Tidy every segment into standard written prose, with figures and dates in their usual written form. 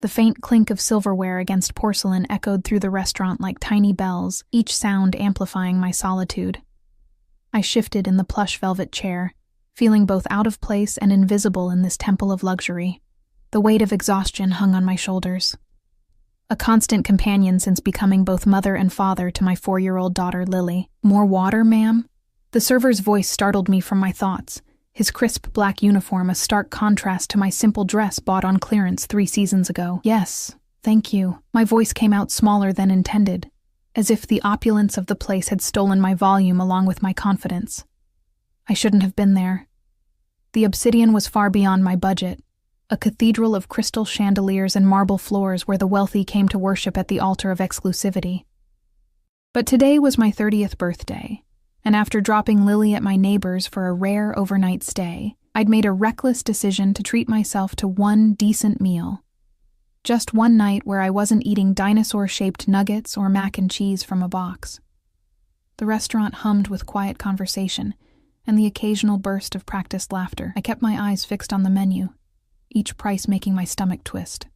The faint clink of silverware against porcelain echoed through the restaurant like tiny bells, each sound amplifying my solitude. I shifted in the plush velvet chair, feeling both out of place and invisible in this temple of luxury. The weight of exhaustion hung on my shoulders. A constant companion since becoming both mother and father to my 4-year-old daughter, Lily. "More water, ma'am?" The server's voice startled me from my thoughts, his crisp black uniform a stark contrast to my simple dress bought on clearance 3 seasons ago. "Yes, thank you." My voice came out smaller than intended, as if the opulence of the place had stolen my volume along with my confidence. I shouldn't have been there. The obsidian was far beyond my budget, a cathedral of crystal chandeliers and marble floors where the wealthy came to worship at the altar of exclusivity. But today was my 30th birthday, and after dropping Lily at my neighbor's for a rare overnight stay, I'd made a reckless decision to treat myself to one decent meal. Just one night where I wasn't eating dinosaur-shaped nuggets or mac and cheese from a box. The restaurant hummed with quiet conversation and the occasional burst of practiced laughter. I kept my eyes fixed on the menu, each price making my stomach twist.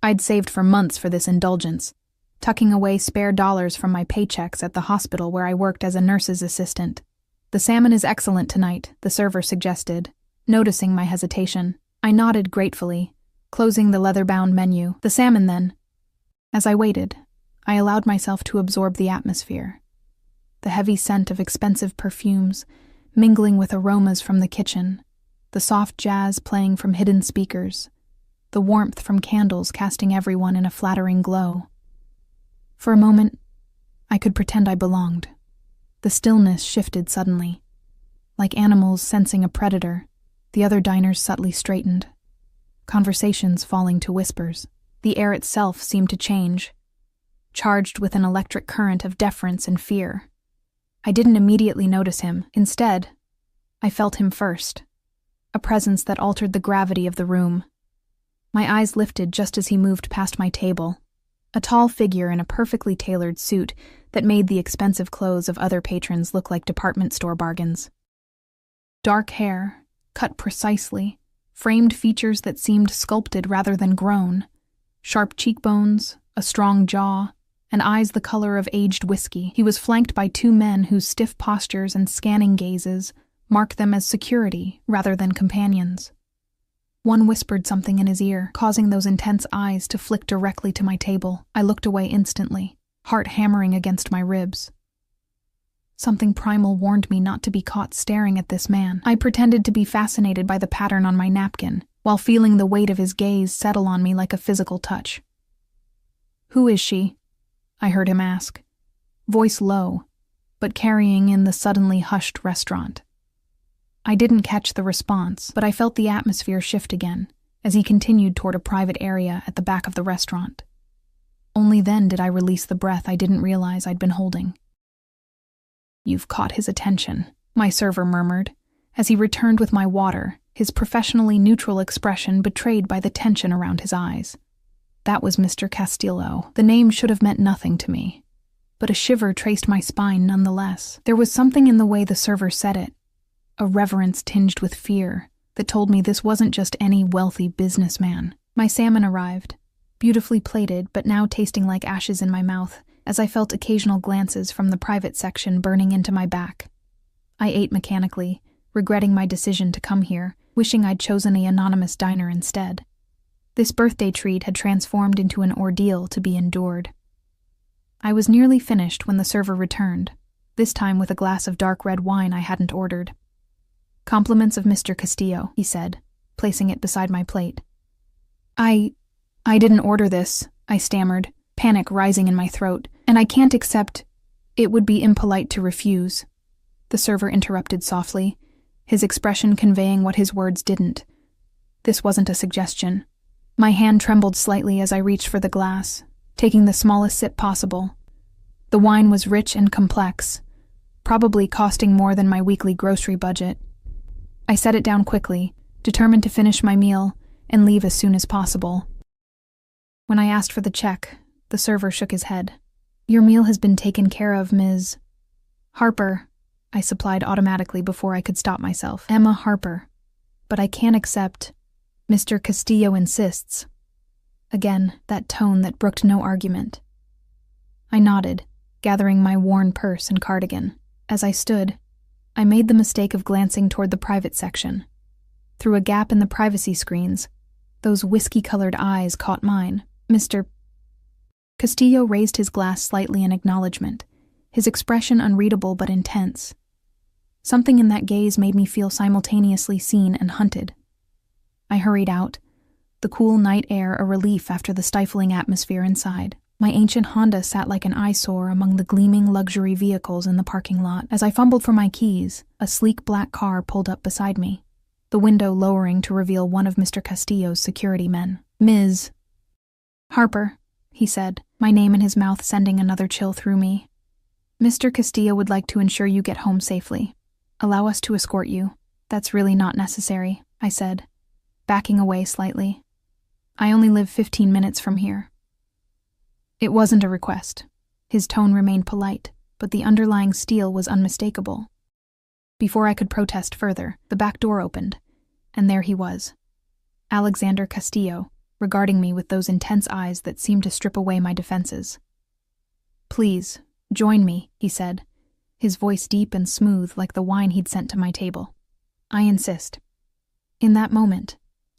I'd saved for months for this indulgence, tucking away spare dollars from my paychecks at the hospital where I worked as a nurse's assistant. "The salmon is excellent tonight," the server suggested, noticing my hesitation. I nodded gratefully, closing the leather-bound menu. "The salmon, then." As I waited, I allowed myself to absorb the atmosphere. The heavy scent of expensive perfumes, mingling with aromas from the kitchen, the soft jazz playing from hidden speakers, the warmth from candles casting everyone in a flattering glow. For a moment, I could pretend I belonged. The stillness shifted suddenly. Like animals sensing a predator, the other diners subtly straightened, conversations falling to whispers. The air itself seemed to change, charged with an electric current of deference and fear. I didn't immediately notice him. Instead, I felt him first, a presence that altered the gravity of the room. My eyes lifted just as he moved past my table, a tall figure in a perfectly tailored suit that made the expensive clothes of other patrons look like department store bargains. Dark hair, cut precisely, framed features that seemed sculpted rather than grown, sharp cheekbones, a strong jaw, and eyes the color of aged whiskey. He was flanked by 2 men whose stiff postures and scanning gazes marked them as security rather than companions. One whispered something in his ear, causing those intense eyes to flick directly to my table. I looked away instantly, heart hammering against my ribs. Something primal warned me not to be caught staring at this man. I pretended to be fascinated by the pattern on my napkin, while feeling the weight of his gaze settle on me like a physical touch. "Who is she?" I heard him ask, voice low, but carrying in the suddenly hushed restaurant. I didn't catch the response, but I felt the atmosphere shift again as he continued toward a private area at the back of the restaurant. Only then did I release the breath I didn't realize I'd been holding. "You've caught his attention," my server murmured, as he returned with my water, his professionally neutral expression betrayed by the tension around his eyes. That was Mr. Castillo. The name should have meant nothing to me, but a shiver traced my spine nonetheless. There was something in the way the server said it, a reverence tinged with fear, that told me this wasn't just any wealthy businessman. My salmon arrived, beautifully plated but now tasting like ashes in my mouth, as I felt occasional glances from the private section burning into my back. I ate mechanically, regretting my decision to come here, wishing I'd chosen an anonymous diner instead. This birthday treat had transformed into an ordeal to be endured. I was nearly finished when the server returned, this time with a glass of dark red wine I hadn't ordered. "Compliments of Mr. Castillo," he said, placing it beside my plate. I didn't order this," I stammered, panic rising in my throat, "and I can't accept. It would be impolite to refuse." The server interrupted softly, his expression conveying what his words didn't. This wasn't a suggestion. My hand trembled slightly as I reached for the glass, taking the smallest sip possible. The wine was rich and complex, probably costing more than my weekly grocery budget. I set it down quickly, determined to finish my meal and leave as soon as possible. When I asked for the check, the server shook his head. "Your meal has been taken care of, Ms. Harper," I supplied automatically before I could stop myself. "Emma Harper. But I can't accept. Mr. Castillo insists." Again, that tone that brooked no argument. I nodded, gathering my worn purse and cardigan. As I stood, I made the mistake of glancing toward the private section. Through a gap in the privacy screens, those whiskey-colored eyes caught mine. Mr. Castillo raised his glass slightly in acknowledgement, his expression unreadable but intense. Something in that gaze made me feel simultaneously seen and hunted. I hurried out, the cool night air a relief after the stifling atmosphere inside. My ancient Honda sat like an eyesore among the gleaming luxury vehicles in the parking lot. As I fumbled for my keys, a sleek black car pulled up beside me, the window lowering to reveal one of Mr. Castillo's security men. Ms. Harper, he said, my name in his mouth sending another chill through me. Mr. Castillo would like to ensure you get home safely. Allow us to escort you. That's really not necessary, I said, backing away slightly. I only live 15 minutes from here. It wasn't a request. His tone remained polite, but the underlying steel was unmistakable. Before I could protest further, the back door opened, and there he was, Alexander Castillo, regarding me with those intense eyes that seemed to strip away my defenses. Please, join me, he said, his voice deep and smooth like the wine he'd sent to my table. I insist. In that moment,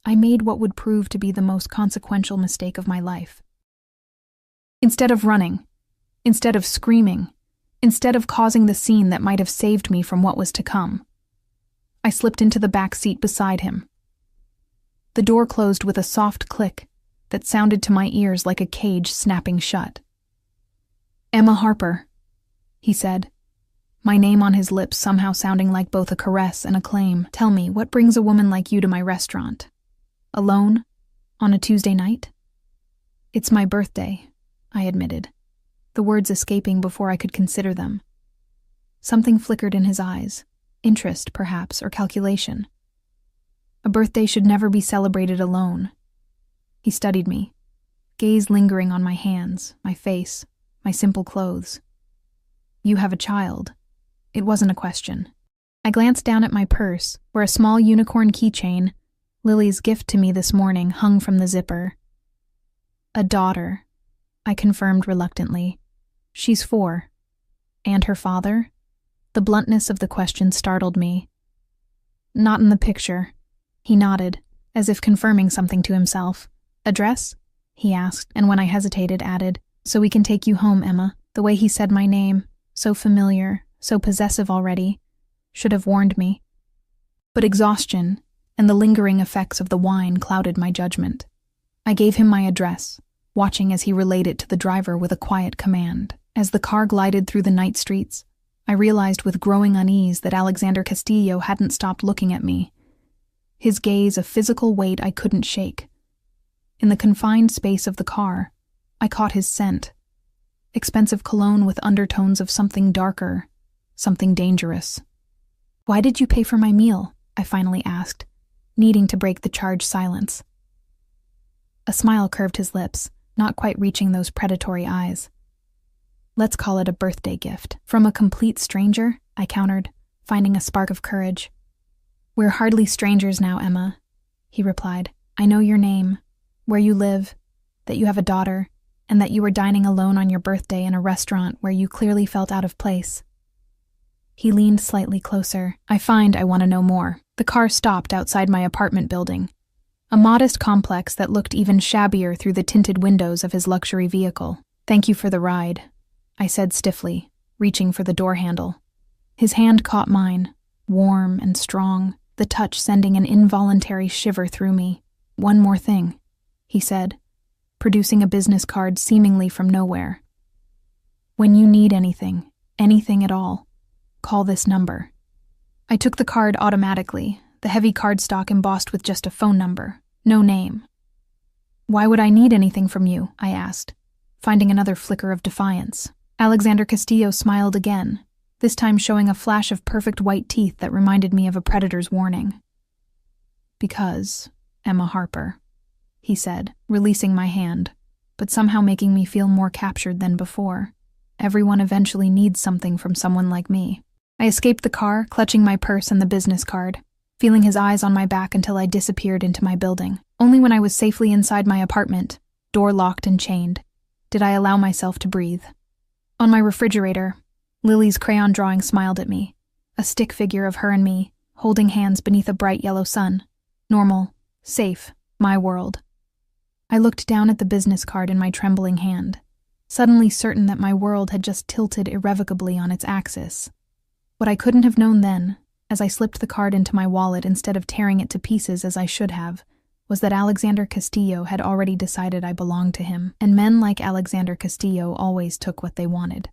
I made what would prove to be the most consequential mistake of my life. Instead of running, instead of screaming, instead of causing the scene that might have saved me from what was to come, I slipped into the back seat beside him. The door closed with a soft click that sounded to my ears like a cage snapping shut. Emma Harper, he said, my name on his lips somehow sounding like both a caress and a claim. Tell me, what brings a woman like you to my restaurant? Alone? On a Tuesday night? It's my birthday, I admitted, the words escaping before I could consider them. Something flickered in his eyes, interest, perhaps, or calculation. A birthday should never be celebrated alone. He studied me, gaze lingering on my hands, my face, my simple clothes. You have a child. It wasn't a question. I glanced down at my purse, where a small unicorn keychain, Lily's gift to me this morning, hung from the zipper. A daughter, I confirmed reluctantly. She's 4. And her father? The bluntness of the question startled me. Not in the picture. He nodded, as if confirming something to himself. Address? He asked, and when I hesitated, added, so we can take you home, Emma. The way he said my name, so familiar, so possessive already, should have warned me. But exhaustion and the lingering effects of the wine clouded my judgment. I gave him my address, watching as he relayed it to the driver with a quiet command. As the car glided through the night streets, I realized with growing unease that Alexander Castillo hadn't stopped looking at me, his gaze a physical weight I couldn't shake. In the confined space of the car, I caught his scent, expensive cologne with undertones of something darker, something dangerous. Why did you pay for my meal? I finally asked, needing to break the charged silence. A smile curved his lips, not quite reaching those predatory eyes. Let's call it a birthday gift. From a complete stranger, I countered, finding a spark of courage. We're hardly strangers now, Emma, he replied. I know your name, where you live, that you have a daughter, and that you were dining alone on your birthday in a restaurant where you clearly felt out of place. He leaned slightly closer. I find I want to know more. The car stopped outside my apartment building, a modest complex that looked even shabbier through the tinted windows of his luxury vehicle. Thank you for the ride, I said stiffly, reaching for the door handle. His hand caught mine, warm and strong, the touch sending an involuntary shiver through me. One more thing, he said, producing a business card seemingly from nowhere. When you need anything, anything at all, call this number. I took the card automatically, the heavy cardstock embossed with just a phone number, no name. Why would I need anything from you? I asked, finding another flicker of defiance. Alexander Castillo smiled again, this time showing a flash of perfect white teeth that reminded me of a predator's warning. Because, Emma Harper, he said, releasing my hand, but somehow making me feel more captured than before. Everyone eventually needs something from someone like me. I escaped the car, clutching my purse and the business card, feeling his eyes on my back until I disappeared into my building. Only when I was safely inside my apartment, door locked and chained, did I allow myself to breathe. On my refrigerator, Lily's crayon drawing smiled at me, a stick figure of her and me, holding hands beneath a bright yellow sun. Normal, safe, my world. I looked down at the business card in my trembling hand, suddenly certain that my world had just tilted irrevocably on its axis. What I couldn't have known then, as I slipped the card into my wallet instead of tearing it to pieces as I should have, was that Alexander Castillo had already decided I belonged to him, and men like Alexander Castillo always took what they wanted.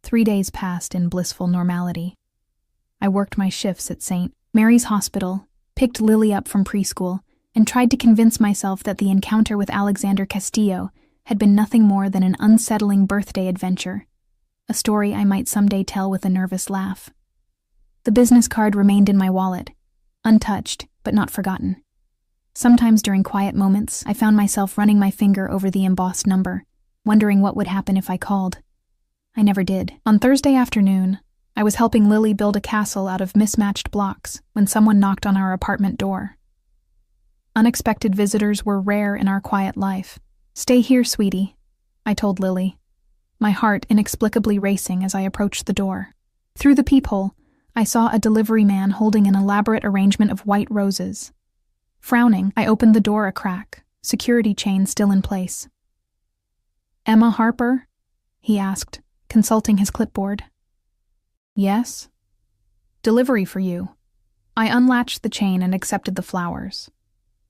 3 days passed in blissful normality. I worked my shifts at St. Mary's Hospital, picked Lily up from preschool, and tried to convince myself that the encounter with Alexander Castillo had been nothing more than an unsettling birthday adventure, a story I might someday tell with a nervous laugh. The business card remained in my wallet, untouched but not forgotten. Sometimes during quiet moments, I found myself running my finger over the embossed number, wondering what would happen if I called. I never did. On Thursday afternoon, I was helping Lily build a castle out of mismatched blocks when someone knocked on our apartment door. Unexpected visitors were rare in our quiet life. "Stay here, sweetie," I told Lily, my heart inexplicably racing as I approached the door. Through the peephole, I saw a delivery man holding an elaborate arrangement of white roses. Frowning, I opened the door a crack, security chain still in place. "Emma Harper?" he asked, consulting his clipboard. "Yes." "Delivery for you." I unlatched the chain and accepted the flowers.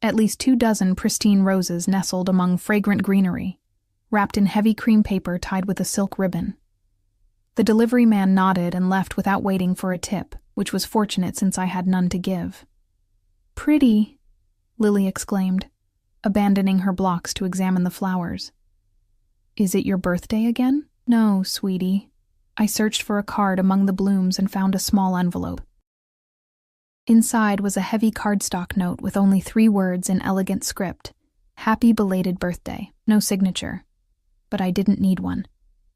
At least 24 pristine roses nestled among fragrant greenery, wrapped in heavy cream paper tied with a silk ribbon. The delivery man nodded and left without waiting for a tip, which was fortunate since I had none to give. "Pretty," Lily exclaimed, abandoning her blocks to examine the flowers. "Is it your birthday again?" "No, sweetie." I searched for a card among the blooms and found a small envelope. Inside was a heavy cardstock note with only 3 words in elegant script. "Happy belated birthday." No signature. But I didn't need one.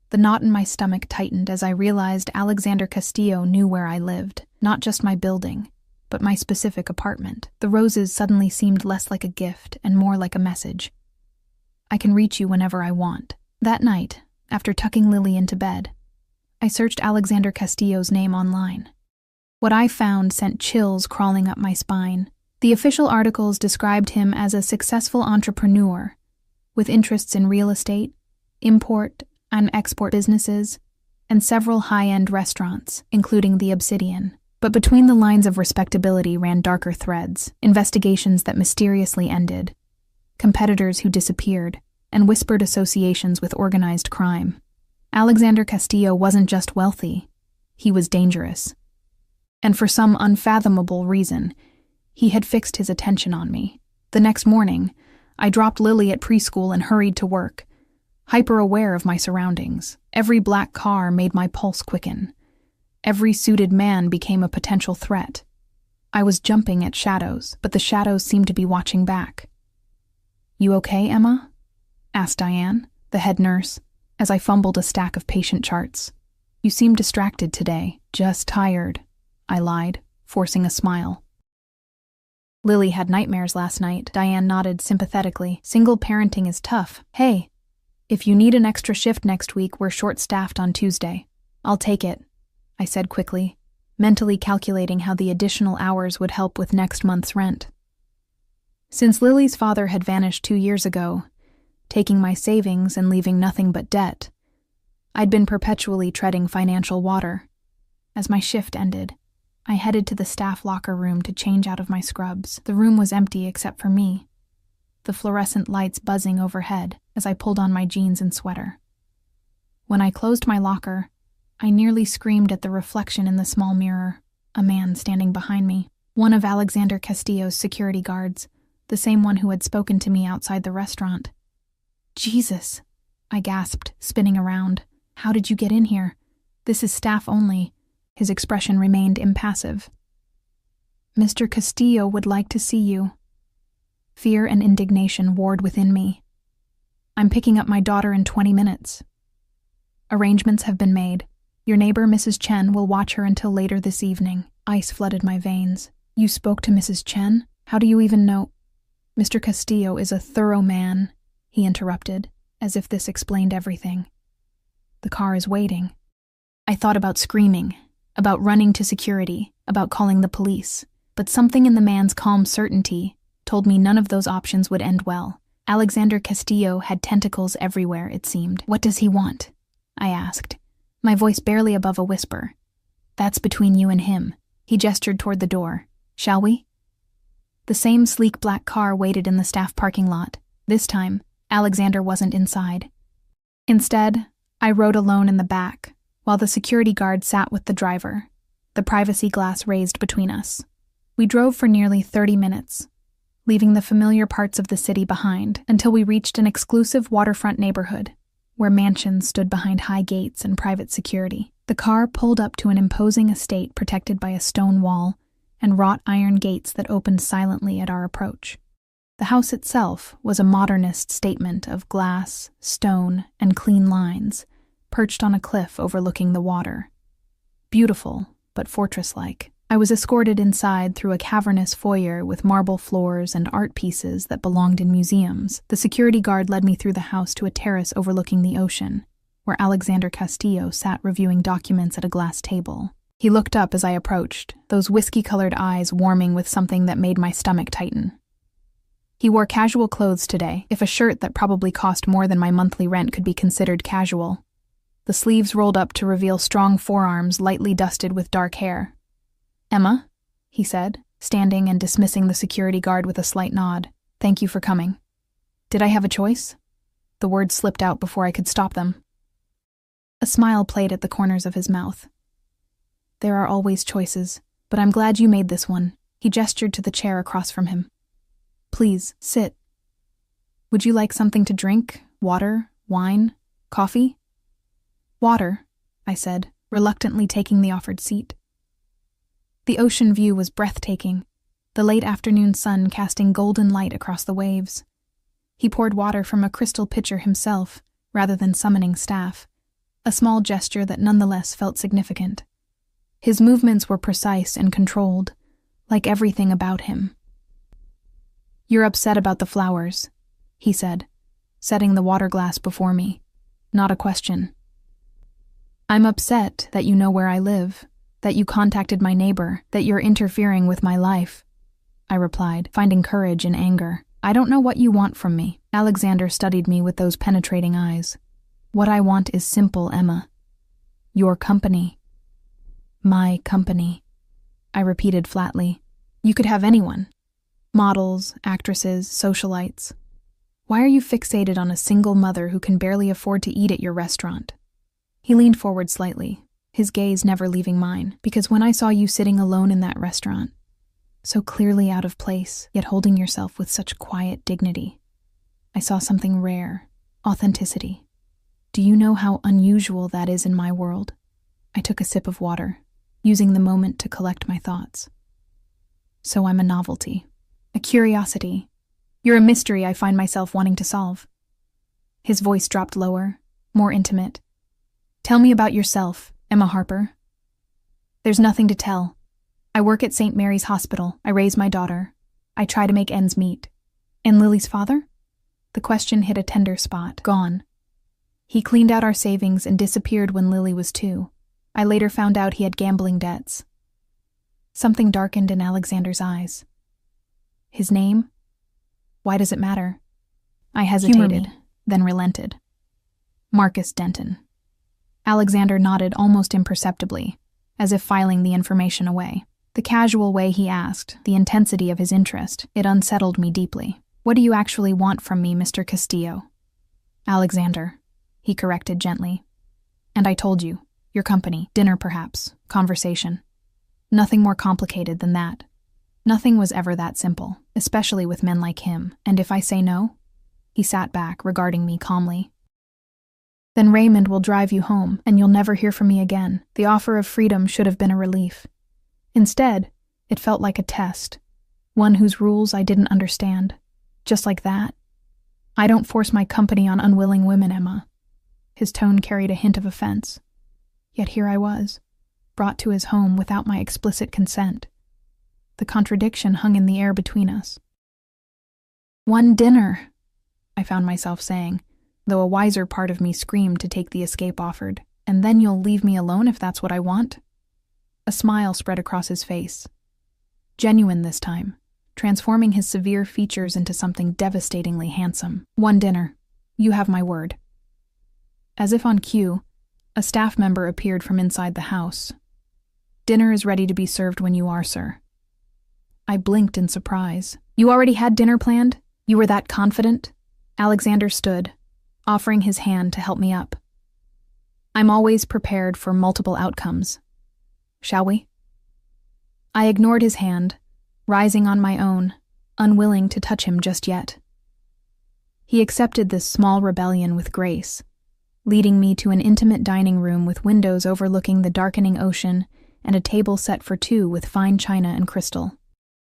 The knot in my stomach tightened as I realized Alexander Castillo knew where I lived, not just my building, but my specific apartment. The roses suddenly seemed less like a gift and more like a message. "I can reach you whenever I want." That night, after tucking Lily into bed, I searched Alexander Castillo's name online. What I found sent chills crawling up my spine. The official articles described him as a successful entrepreneur, with interests in real estate, import and export businesses, and several high-end restaurants, including the Obsidian. But between the lines of respectability ran darker threads, investigations that mysteriously ended, competitors who disappeared, and whispered associations with organized crime. Alexander Castillo wasn't just wealthy, he was dangerous. And for some unfathomable reason, he had fixed his attention on me. The next morning, I dropped Lily at preschool and hurried to work, hyper-aware of my surroundings. Every black car made my pulse quicken. Every suited man became a potential threat. I was jumping at shadows, but the shadows seemed to be watching back. "You okay, Emma?" asked Diane, the head nurse, as I fumbled a stack of patient charts. "You seem distracted today." "Just tired," I lied, forcing a smile. "Lily had nightmares last night," Diane nodded sympathetically. "Single parenting is tough." "Hey, if you need an extra shift next week, we're short-staffed on Tuesday." "I'll take it," I said quickly, mentally calculating how the additional hours would help with next month's rent. Since Lily's father had vanished 2 years ago, taking my savings and leaving nothing but debt, I'd been perpetually treading financial water. As my shift ended, I headed to the staff locker room to change out of my scrubs. The room was empty except for me, the fluorescent lights buzzing overhead as I pulled on my jeans and sweater. When I closed my locker, I nearly screamed at the reflection in the small mirror, a man standing behind me, one of Alexander Castillo's security guards, the same one who had spoken to me outside the restaurant. "Jesus," I gasped, spinning around. "How did you get in here? This is staff only." His expression remained impassive. "Mr. Castillo would like to see you." Fear and indignation warred within me. "I'm picking up my daughter in 20 minutes. Arrangements have been made. Your neighbor, Mrs. Chen, will watch her until later this evening." Ice flooded my veins. "You spoke to Mrs. Chen? How do you even know?" "Mr. Castillo is a thorough man. he interrupted, as if this explained everything. The car is waiting. I thought about screaming, about running to security, about calling the police, but something in the man's calm certainty told me none of those options would end well. Alexander Castillo had tentacles everywhere, it seemed. What does he want? I asked, my voice barely above a whisper. That's between you and him. He gestured toward the door. Shall we? The same sleek black car waited in the staff parking lot. This time, Alexander wasn't inside. Instead, I rode alone in the back, while the security guard sat with the driver, the privacy glass raised between us. We drove for nearly 30 minutes, leaving the familiar parts of the city behind until we reached an exclusive waterfront neighborhood, where mansions stood behind high gates and private security. The car pulled up to an imposing estate protected by a stone wall and wrought iron gates that opened silently at our approach. The house itself was a modernist statement of glass, stone, and clean lines, perched on a cliff overlooking the water. Beautiful, but fortress-like. I was escorted inside through a cavernous foyer with marble floors and art pieces that belonged in museums. The security guard led me through the house to a terrace overlooking the ocean, where Alexander Castillo sat reviewing documents at a glass table. He looked up as I approached, those whiskey-colored eyes warming with something that made my stomach tighten. He wore casual clothes today, if a shirt that probably cost more than my monthly rent could be considered casual. The sleeves rolled up to reveal strong forearms lightly dusted with dark hair. Emma, he said, standing and dismissing the security guard with a slight nod. Thank you for coming. Did I have a choice? The words slipped out before I could stop them. A smile played at the corners of his mouth. There are always choices, but I'm glad you made this one. He gestured to the chair across from him. Please, sit. Would you like something to drink? Water? Wine? Coffee? Water, I said, reluctantly taking the offered seat. The ocean view was breathtaking, the late afternoon sun casting golden light across the waves. He poured water from a crystal pitcher himself, rather than summoning staff, a small gesture that nonetheless felt significant. His movements were precise and controlled, like everything about him. You're upset about the flowers, he said, setting the water glass before me. Not a question. I'm upset that you know where I live, that you contacted my neighbor, that you're interfering with my life, I replied, finding courage in anger. I don't know what you want from me. Alexander studied me with those penetrating eyes. What I want is simple, Emma. Your company. My company, I repeated flatly. You could have anyone. Models, actresses, socialites. Why are you fixated on a single mother who can barely afford to eat at your restaurant? He leaned forward slightly, his gaze never leaving mine, because when I saw you sitting alone in that restaurant, so clearly out of place, yet holding yourself with such quiet dignity, I saw something rare, authenticity. Do you know how unusual that is in my world? I took a sip of water, using the moment to collect my thoughts. So I'm a novelty, a curiosity. You're a mystery I find myself wanting to solve. His voice dropped lower, more intimate. Tell me about yourself, Emma Harper. There's nothing to tell. I work at St. Mary's Hospital. I raise my daughter. I try to make ends meet. And Lily's father? The question hit a tender spot. Gone. He cleaned out our savings and disappeared when Lily was 2. I later found out he had gambling debts. Something darkened in Alexander's eyes. His name? Why does it matter? I hesitated, then relented. Marcus Denton. Alexander nodded almost imperceptibly, as if filing the information away. The casual way he asked, the intensity of his interest, it unsettled me deeply. What do you actually want from me, Mr. Castillo? Alexander, he corrected gently. And I told you, your company, dinner perhaps, conversation. Nothing more complicated than that. Nothing was ever that simple, especially with men like him. And if I say no? He sat back, regarding me calmly. Then Raymond will drive you home, and you'll never hear from me again. The offer of freedom should have been a relief. Instead, it felt like a test, one whose rules I didn't understand. Just like that. I don't force my company on unwilling women, Emma. His tone carried a hint of offense. Yet here I was, brought to his home without my explicit consent. The contradiction hung in the air between us. One dinner, I found myself saying, though a wiser part of me screamed to take the escape offered. And then you'll leave me alone if that's what I want? A smile spread across his face. Genuine this time, transforming his severe features into something devastatingly handsome. One dinner. You have my word. As if on cue, a staff member appeared from inside the house. Dinner is ready to be served when you are, sir. I blinked in surprise. You already had dinner planned? You were that confident? Alexander stood, offering his hand to help me up. I'm always prepared for multiple outcomes. Shall we? I ignored his hand, rising on my own, unwilling to touch him just yet. He accepted this small rebellion with grace, leading me to an intimate dining room with windows overlooking the darkening ocean and a table set for two with fine china and crystal.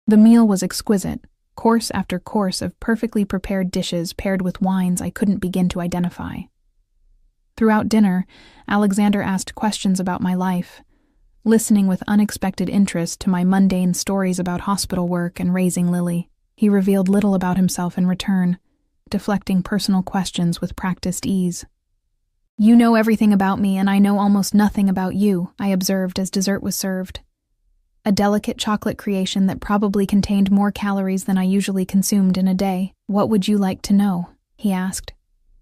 The meal was exquisite, course after course of perfectly prepared dishes paired with wines I couldn't begin to identify. Throughout dinner, Alexander asked questions about my life, listening with unexpected interest to my mundane stories about hospital work and raising Lily. He revealed little about himself in return, deflecting personal questions with practiced ease. You know everything about me, and I know almost nothing about you, I observed as dessert was served. A delicate chocolate creation that probably contained more calories than I usually consumed in a day. What would you like to know? He asked,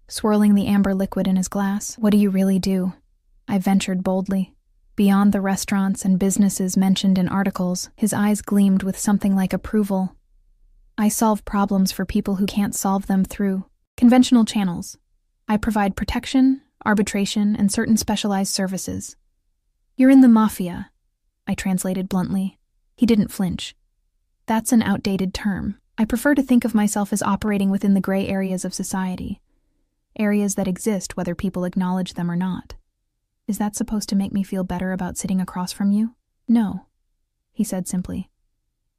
swirling the amber liquid in his glass. What do you really do? I ventured boldly. Beyond the restaurants and businesses mentioned in articles, his eyes gleamed with something like approval. I solve problems for people who can't solve them through conventional channels. I provide protection, arbitration, and certain specialized services. You're in the Mafia, I translated bluntly. He didn't flinch. That's an outdated term. I prefer to think of myself as operating within the gray areas of society. Areas that exist whether people acknowledge them or not. Is that supposed to make me feel better about sitting across from you? No, he said simply.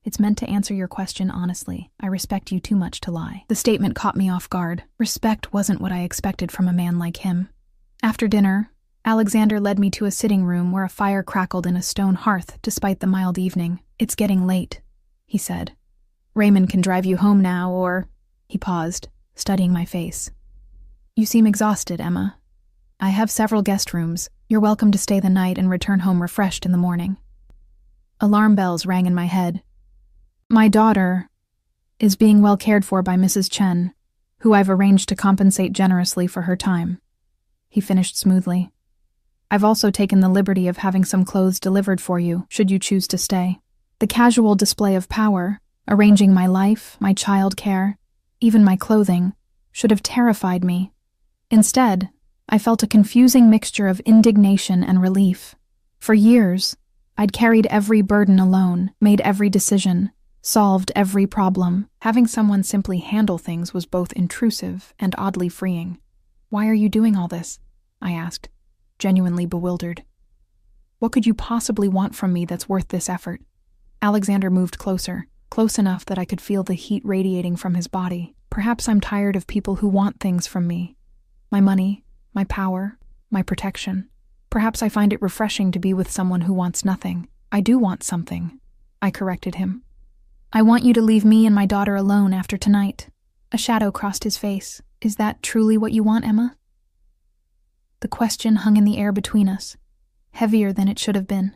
It's meant to answer your question honestly. I respect you too much to lie. The statement caught me off guard. Respect wasn't what I expected from a man like him. After dinner, Alexander led me to a sitting room where a fire crackled in a stone hearth despite the mild evening. It's getting late, he said. Raymond can drive you home now, or... He paused, studying my face. You seem exhausted, Emma. I have several guest rooms. You're welcome to stay the night and return home refreshed in the morning. Alarm bells rang in my head. My daughter is being well cared for by Mrs. Chen, who I've arranged to compensate generously for her time. He finished smoothly. I've also taken the liberty of having some clothes delivered for you, should you choose to stay. The casual display of power, arranging my life, my child care, even my clothing, should have terrified me. Instead, I felt a confusing mixture of indignation and relief. For years, I'd carried every burden alone, made every decision, solved every problem. Having someone simply handle things was both intrusive and oddly freeing. Why are you doing all this? I asked, genuinely bewildered. What could you possibly want from me that's worth this effort? Alexander moved closer, close enough that I could feel the heat radiating from his body. Perhaps I'm tired of people who want things from me. My money, my power, my protection. Perhaps I find it refreshing to be with someone who wants nothing. I do want something, I corrected him. I want you to leave me and my daughter alone after tonight. A shadow crossed his face. Is that truly what you want, Emma? The question hung in the air between us, heavier than it should have been.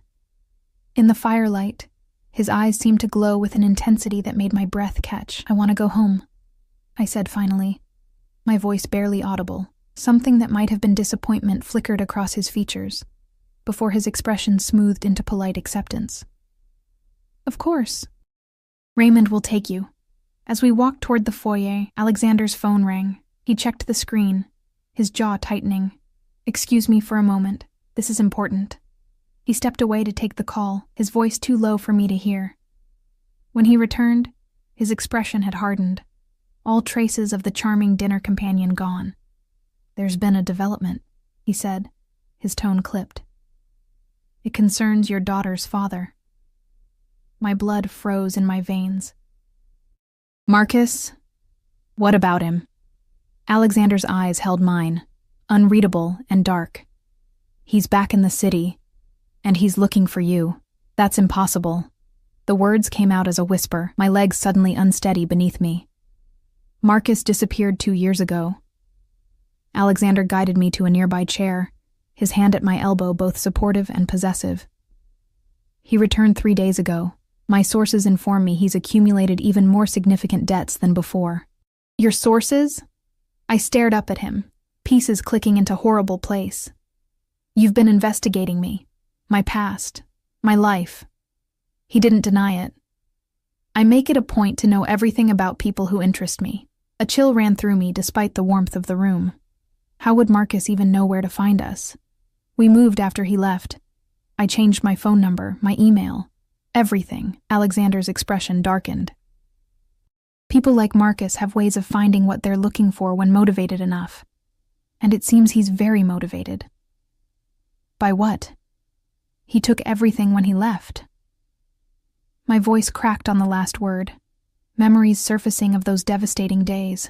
In the firelight, his eyes seemed to glow with an intensity that made my breath catch. I want to go home, I said finally, my voice barely audible. Something that might have been disappointment flickered across his features, before his expression smoothed into polite acceptance. Of course. Raymond will take you. As we walked toward the foyer, Alexander's phone rang. He checked the screen, his jaw tightening. Excuse me for a moment. This is important. He stepped away to take the call, his voice too low for me to hear. When he returned, his expression had hardened, all traces of the charming dinner companion gone. There's been a development, he said, his tone clipped. It concerns your daughter's father. My blood froze in my veins. Marcus? What about him? Alexander's eyes held mine, unreadable and dark. He's back in the city, and he's looking for you. That's impossible. The words came out as a whisper, my legs suddenly unsteady beneath me. Marcus disappeared 2 years ago. Alexander guided me to a nearby chair, his hand at my elbow, both supportive and possessive. He returned 3 days ago. My sources inform me he's accumulated even more significant debts than before. Your sources? I stared up at him, pieces clicking into horrible place. You've been investigating me, my past, my life. He didn't deny it. I make it a point to know everything about people who interest me. A chill ran through me despite the warmth of the room. How would Marcus even know where to find us? We moved after he left. I changed my phone number, my email, everything. Alexander's expression darkened. People like Marcus have ways of finding what they're looking for when motivated enough. And it seems he's very motivated. By what? He took everything when he left. My voice cracked on the last word. Memories surfacing of those devastating days.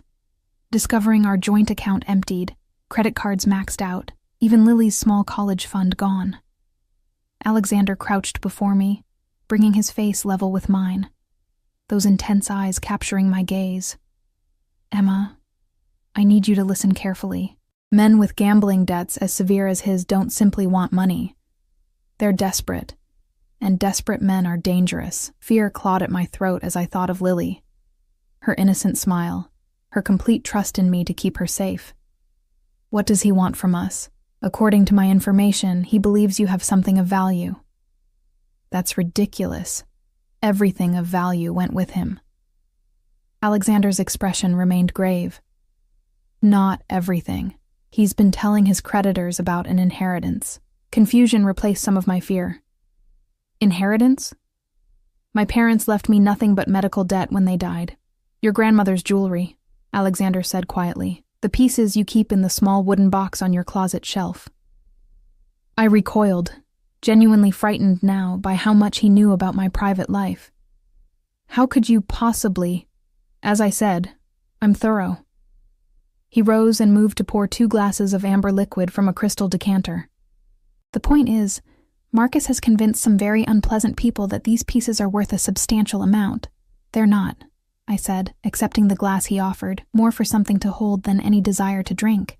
Discovering our joint account emptied, credit cards maxed out, even Lily's small college fund gone. Alexander crouched before me, bringing his face level with mine, those intense eyes capturing my gaze. Emma, I need you to listen carefully. Men with gambling debts as severe as his don't simply want money. They're desperate, and desperate men are dangerous. Fear clawed at my throat as I thought of Lily. Her innocent smile, her complete trust in me to keep her safe. What does he want from us? According to my information, he believes you have something of value. That's ridiculous. Everything of value went with him. Alexander's expression remained grave. Not everything. He's been telling his creditors about an inheritance. Confusion replaced some of my fear. Inheritance? My parents left me nothing but medical debt when they died. Your grandmother's jewelry, Alexander said quietly. The pieces you keep in the small wooden box on your closet shelf. I recoiled, genuinely frightened now by how much he knew about my private life. How could you possibly? As I said, I'm thorough. He rose and moved to pour 2 glasses of amber liquid from a crystal decanter. The point is, Marcus has convinced some very unpleasant people that these pieces are worth a substantial amount. They're not, I said, accepting the glass he offered, more for something to hold than any desire to drink.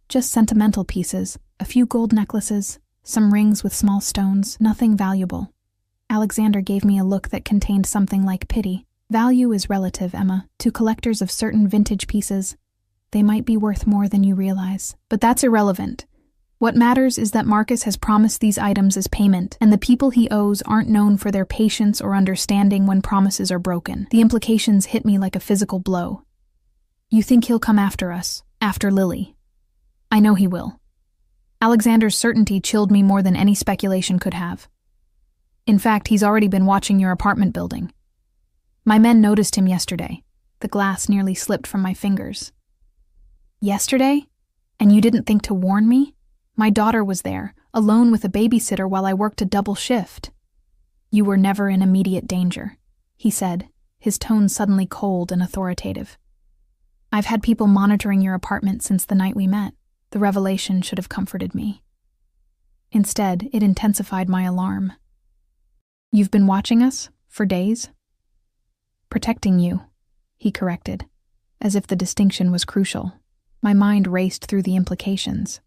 Just sentimental pieces, a few gold necklaces, some rings with small stones, nothing valuable. Alexander gave me a look that contained something like pity. Value is relative, Emma. To collectors of certain vintage pieces, they might be worth more than you realize. But that's irrelevant. What matters is that Marcus has promised these items as payment, and the people he owes aren't known for their patience or understanding when promises are broken. The implications hit me like a physical blow. You think he'll come after us, after Lily? I know he will. Alexander's certainty chilled me more than any speculation could have. In fact, he's already been watching your apartment building. My men noticed him yesterday. The glass nearly slipped from my fingers. Yesterday? And you didn't think to warn me? My daughter was there, alone with a babysitter while I worked a double shift. You were never in immediate danger, he said, his tone suddenly cold and authoritative. I've had people monitoring your apartment since the night we met. The revelation should have comforted me. Instead, it intensified my alarm. You've been watching us for days? Protecting you, he corrected, as if the distinction was crucial. My mind raced through the implications.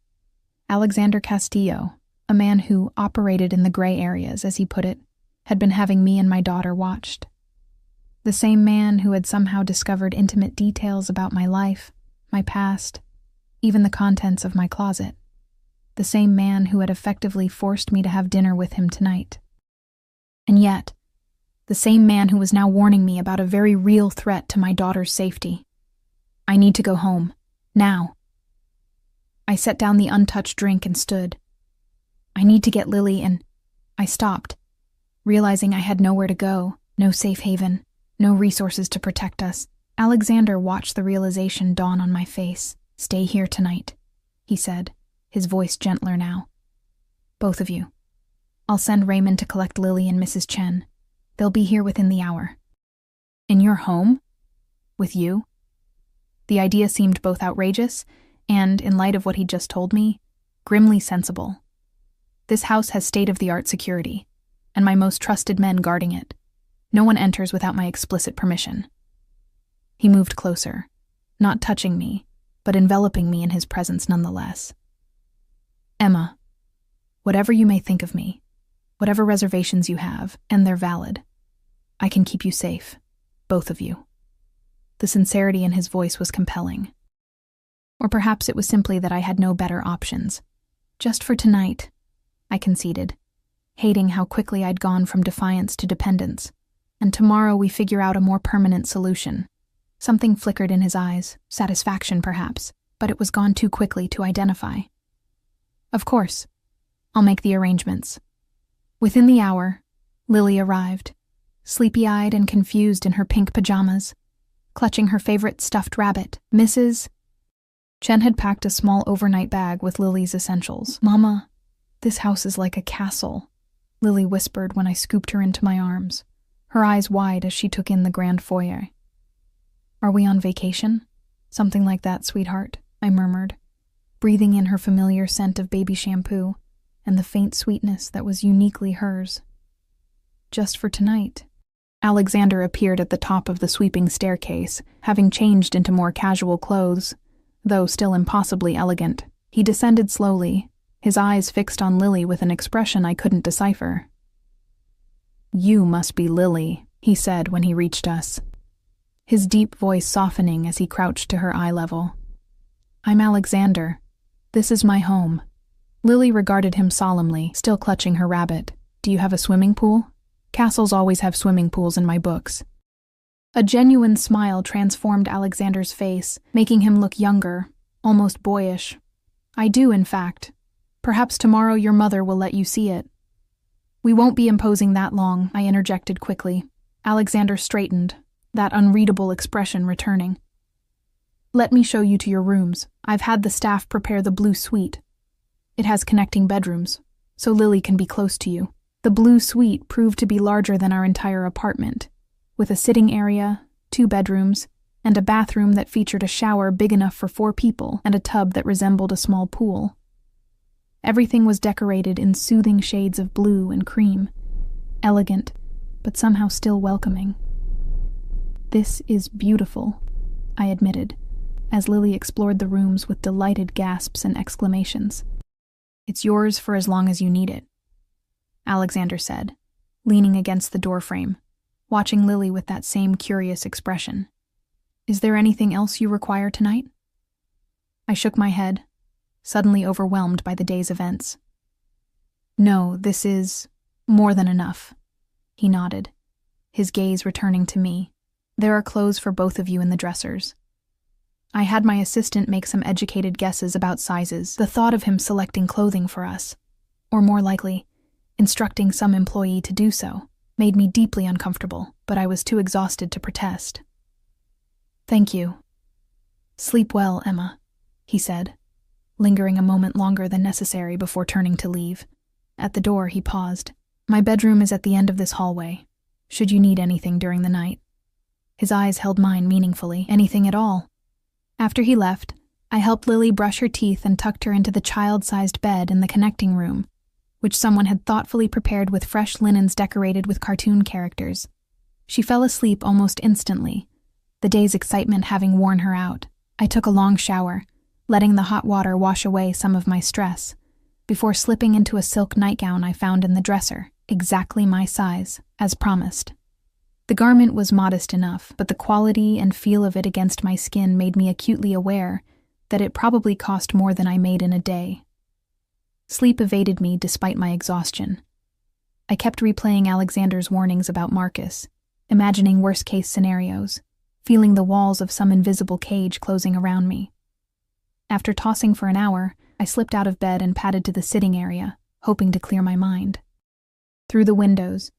Alexander Castillo, a man who operated in the gray areas, as he put it, had been having me and my daughter watched. The same man who had somehow discovered intimate details about my life, my past, even the contents of my closet. The same man who had effectively forced me to have dinner with him tonight. And yet, the same man who was now warning me about a very real threat to my daughter's safety. I need to go home. Now. I set down the untouched drink and stood. I need to get Lily and... I stopped, realizing I had nowhere to go, no safe haven, no resources to protect us. Alexander watched the realization dawn on my face. Stay here tonight, he said, his voice gentler now. Both of you. I'll send Raymond to collect Lily and Mrs. Chen. They'll be here within the hour. In your home? With you? The idea seemed both outrageous and, in light of what he'd just told me, grimly sensible. This house has state-of-the-art security, and my most trusted men guarding it. No one enters without my explicit permission. He moved closer, not touching me, but enveloping me in his presence nonetheless. Emma, whatever you may think of me, whatever reservations you have, and they're valid, I can keep you safe, both of you. The sincerity in his voice was compelling. Or perhaps it was simply that I had no better options. Just for tonight, I conceded, hating how quickly I'd gone from defiance to dependence. And tomorrow we figure out a more permanent solution. Something flickered in his eyes, satisfaction perhaps, but it was gone too quickly to identify. Of course, I'll make the arrangements. Within the hour, Lily arrived, sleepy-eyed and confused in her pink pajamas, clutching her favorite stuffed rabbit, Mrs. Chen had packed a small overnight bag with Lily's essentials. "Mama, this house is like a castle," Lily whispered when I scooped her into my arms, her eyes wide as she took in the grand foyer. "Are we on vacation?" "Something like that, sweetheart," I murmured, breathing in her familiar scent of baby shampoo and the faint sweetness that was uniquely hers. "Just for tonight." Alexander appeared at the top of the sweeping staircase, having changed into more casual clothes, though still impossibly elegant. He descended slowly, his eyes fixed on Lily with an expression I couldn't decipher. "You must be Lily," he said when he reached us, his deep voice softening as he crouched to her eye level. "I'm Alexander. This is my home." Lily regarded him solemnly, still clutching her rabbit. "Do you have a swimming pool?" "Castles always have swimming pools in my books." A genuine smile transformed Alexander's face, making him look younger, almost boyish. "I do, in fact. Perhaps tomorrow your mother will let you see it." "We won't be imposing that long," I interjected quickly. Alexander straightened, that unreadable expression returning. "Let me show you to your rooms. I've had the staff prepare the blue suite. It has connecting bedrooms, so Lily can be close to you." The blue suite proved to be larger than our entire apartment, with a sitting area, 2 bedrooms, and a bathroom that featured a shower big enough for 4 people and a tub that resembled a small pool. Everything was decorated in soothing shades of blue and cream, elegant, but somehow still welcoming. "This is beautiful," I admitted, as Lily explored the rooms with delighted gasps and exclamations. "It's yours for as long as you need it," Alexander said, leaning against the doorframe, watching Lily with that same curious expression. "Is there anything else you require tonight?" I shook my head, suddenly overwhelmed by the day's events. "No, this is more than enough," he nodded, his gaze returning to me. "There are clothes for both of you in the dressers." I had my assistant make some educated guesses about sizes. The thought of him selecting clothing for us, or more likely, instructing some employee to do so, made me deeply uncomfortable, but I was too exhausted to protest. "Thank you. Sleep well, Emma," he said, lingering a moment longer than necessary before turning to leave. At the door, he paused. "My bedroom is at the end of this hallway, should you need anything during the night." His eyes held mine meaningfully. "Anything at all." After he left, I helped Lily brush her teeth and tucked her into the child-sized bed in the connecting room, which someone had thoughtfully prepared with fresh linens decorated with cartoon characters. She fell asleep almost instantly, the day's excitement having worn her out. I took a long shower, letting the hot water wash away some of my stress, before slipping into a silk nightgown I found in the dresser, exactly my size, as promised. The garment was modest enough, but the quality and feel of it against my skin made me acutely aware that it probably cost more than I made in a day. Sleep evaded me despite my exhaustion. I kept replaying Alexander's warnings about Marcus, imagining worst-case scenarios, feeling the walls of some invisible cage closing around me. After tossing for an hour, I slipped out of bed and padded to the sitting area, hoping to clear my mind. Through the windows,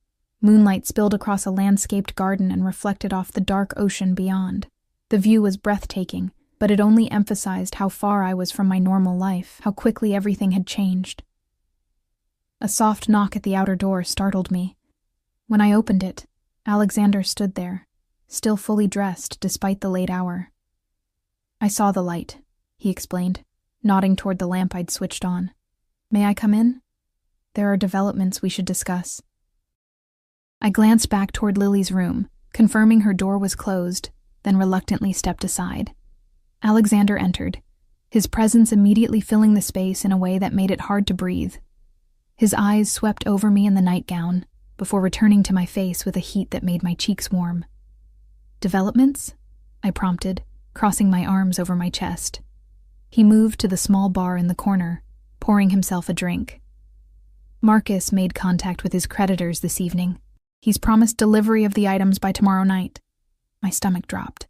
moonlight spilled across a landscaped garden and reflected off the dark ocean beyond. The view was breathtaking, but it only emphasized how far I was from my normal life, how quickly everything had changed. A soft knock at the outer door startled me. When I opened it, Alexander stood there, still fully dressed despite the late hour. "I saw the light," he explained, nodding toward the lamp I'd switched on. "May I come in? There are developments we should discuss." I glanced back toward Lily's room, confirming her door was closed, then reluctantly stepped aside. Alexander entered, his presence immediately filling the space in a way that made it hard to breathe. His eyes swept over me in the nightgown, before returning to my face with a heat that made my cheeks warm. "Developments?" I prompted, crossing my arms over my chest. He moved to the small bar in the corner, pouring himself a drink. "Marcus made contact with his creditors this evening. He's promised delivery of the items by tomorrow night." My stomach dropped.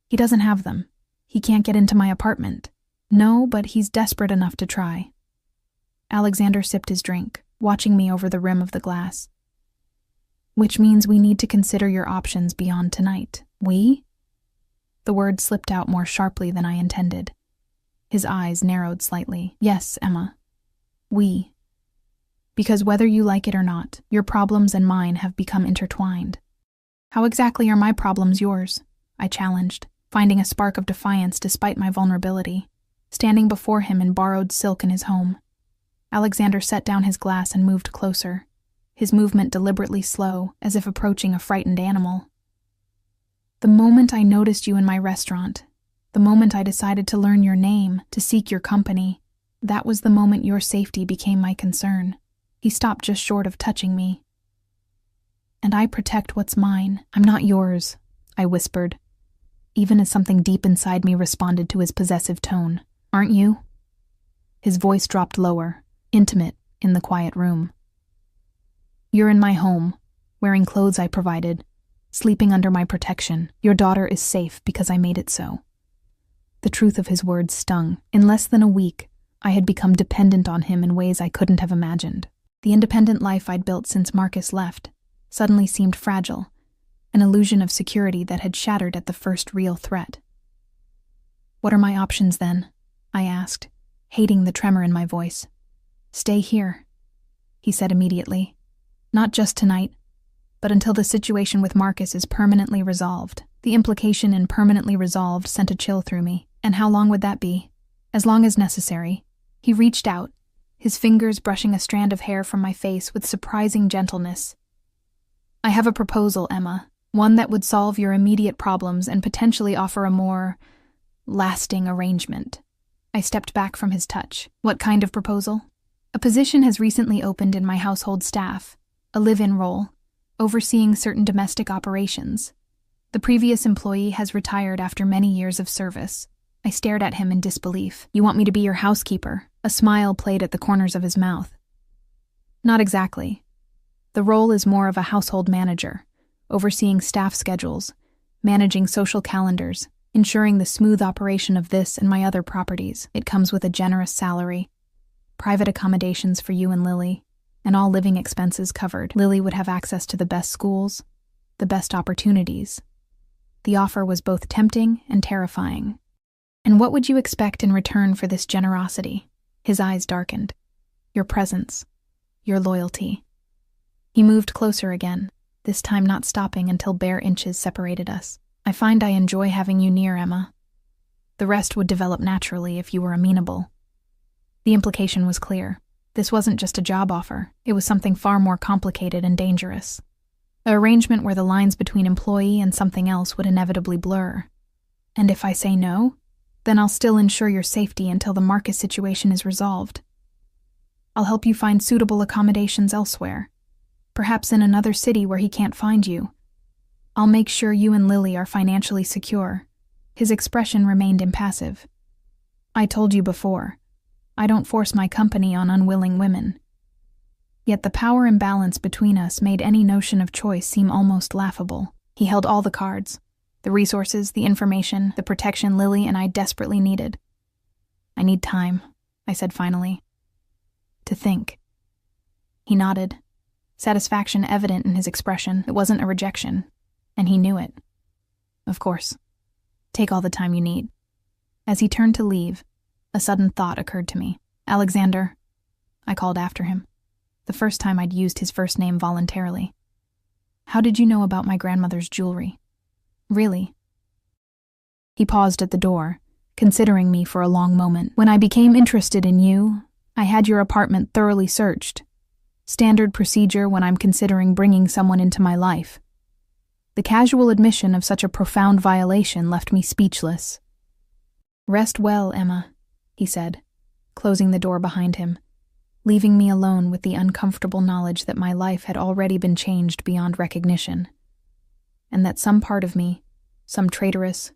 "He doesn't have them. He can't get into my apartment." "No, but he's desperate enough to try." Alexander sipped his drink, watching me over the rim of the glass. "Which means we need to consider your options beyond tonight." "We?" The word slipped out more sharply than I intended. His eyes narrowed slightly. "Yes, Emma. We. Because whether you like it or not, your problems and mine have become intertwined." "How exactly are my problems yours?" I challenged, finding a spark of defiance despite my vulnerability, standing before him in borrowed silk in his home. Alexander set down his glass and moved closer, his movement deliberately slow, as if approaching a frightened animal. "The moment I noticed you in my restaurant, the moment I decided to learn your name, to seek your company, that was the moment your safety became my concern." He stopped just short of touching me. "And I protect what's mine. I'm not yours," I whispered, even as something deep inside me responded to his possessive tone. "Aren't you?" His voice dropped lower, intimate, in the quiet room. "You're in my home, wearing clothes I provided, sleeping under my protection. Your daughter is safe because I made it so." The truth of his words stung. In less than a week, I had become dependent on him in ways I couldn't have imagined. The independent life I'd built since Marcus left suddenly seemed fragile, an illusion of security that had shattered at the first real threat. "What are my options then?" I asked, hating the tremor in my voice. "Stay here," he said immediately. "Not just tonight, but until the situation with Marcus is permanently resolved." The implication in permanently resolved sent a chill through me. "And how long would that be?" "As long as necessary." He reached out, his fingers brushing a strand of hair from my face with surprising gentleness. "I have a proposal, Emma, one that would solve your immediate problems and potentially offer a more lasting arrangement." I stepped back from his touch. "What kind of proposal?" "A position has recently opened in my household staff, a live-in role, overseeing certain domestic operations. The previous employee has retired after many years of service." I stared at him in disbelief. "You want me to be your housekeeper?" A smile played at the corners of his mouth. "Not exactly. The role is more of a household manager, overseeing staff schedules, managing social calendars, ensuring the smooth operation of this and my other properties. It comes with a generous salary, private accommodations for you and Lily, and all living expenses covered. Lily would have access to the best schools, the best opportunities." The offer was both tempting and terrifying. "And what would you expect in return for this generosity?" His eyes darkened. "Your presence, your loyalty." He moved closer again, this time not stopping until bare inches separated us. "I find I enjoy having you near, Emma. The rest would develop naturally if you were amenable." The implication was clear. This wasn't just a job offer, it was something far more complicated and dangerous. An arrangement where the lines between employee and something else would inevitably blur. "And if I say no, then I'll still ensure your safety until the Marcus situation is resolved. I'll help you find suitable accommodations elsewhere, perhaps in another city where he can't find you. I'll make sure you and Lily are financially secure." His expression remained impassive. "I told you before, I don't force my company on unwilling women." Yet the power imbalance between us made any notion of choice seem almost laughable. He held all the cards, the resources, the information, the protection Lily and I desperately needed. "I need time," I said finally. "To think." He nodded, satisfaction evident in his expression. It wasn't a rejection, and he knew it. "Of course. Take all the time you need." As he turned to leave, a sudden thought occurred to me. "Alexander," I called after him, the first time I'd used his first name voluntarily. "How did you know about my grandmother's jewelry? Really?" He paused at the door, considering me for a long moment. "When I became interested in you, I had your apartment thoroughly searched. Standard procedure when I'm considering bringing someone into my life." The casual admission of such a profound violation left me speechless. "Rest well, Emma," he said, closing the door behind him, leaving me alone with the uncomfortable knowledge that my life had already been changed beyond recognition, and that some part of me, some traitorous,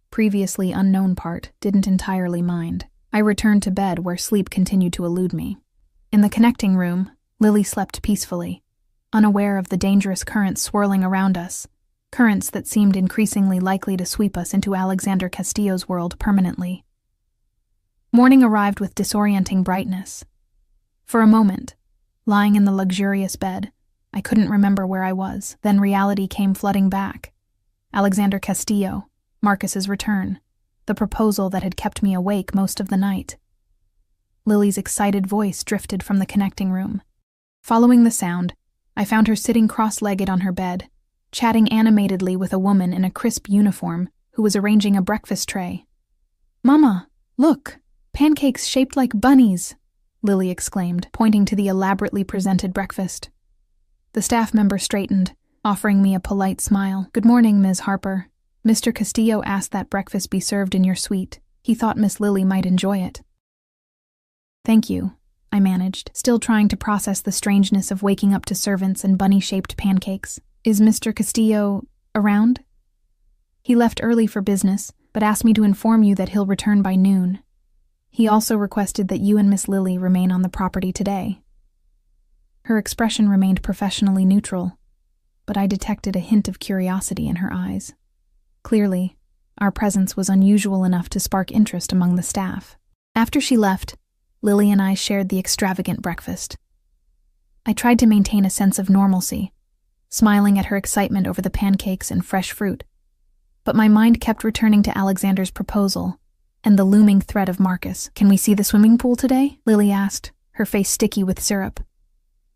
previously unknown part, didn't entirely mind. I returned to bed where sleep continued to elude me. In the connecting room, Lily slept peacefully, unaware of the dangerous currents swirling around us, currents that seemed increasingly likely to sweep us into Alexander Castillo's world permanently. Morning arrived with disorienting brightness. For a moment, lying in the luxurious bed, I couldn't remember where I was. Then reality came flooding back. Alexander Castillo, Marcus's return, the proposal that had kept me awake most of the night. Lily's excited voice drifted from the connecting room. Following the sound, I found her sitting cross-legged on her bed, chatting animatedly with a woman in a crisp uniform who was arranging a breakfast tray. "Mama, look, pancakes shaped like bunnies," Lily exclaimed, pointing to the elaborately presented breakfast. The staff member straightened, offering me a polite smile. "Good morning, Ms. Harper. Mr. Castillo asked that breakfast be served in your suite. He thought Miss Lily might enjoy it." "Thank you," I managed, still trying to process the strangeness of waking up to servants and bunny-shaped pancakes. "Is Mr. Castillo around?" "He left early for business, but asked me to inform you that he'll return by noon. He also requested that you and Miss Lily remain on the property today." Her expression remained professionally neutral, but I detected a hint of curiosity in her eyes. Clearly, our presence was unusual enough to spark interest among the staff. After she left, Lily and I shared the extravagant breakfast. I tried to maintain a sense of normalcy, smiling at her excitement over the pancakes and fresh fruit, but my mind kept returning to Alexander's proposal and the looming threat of Marcus. "Can we see the swimming pool today?" Lily asked, her face sticky with syrup.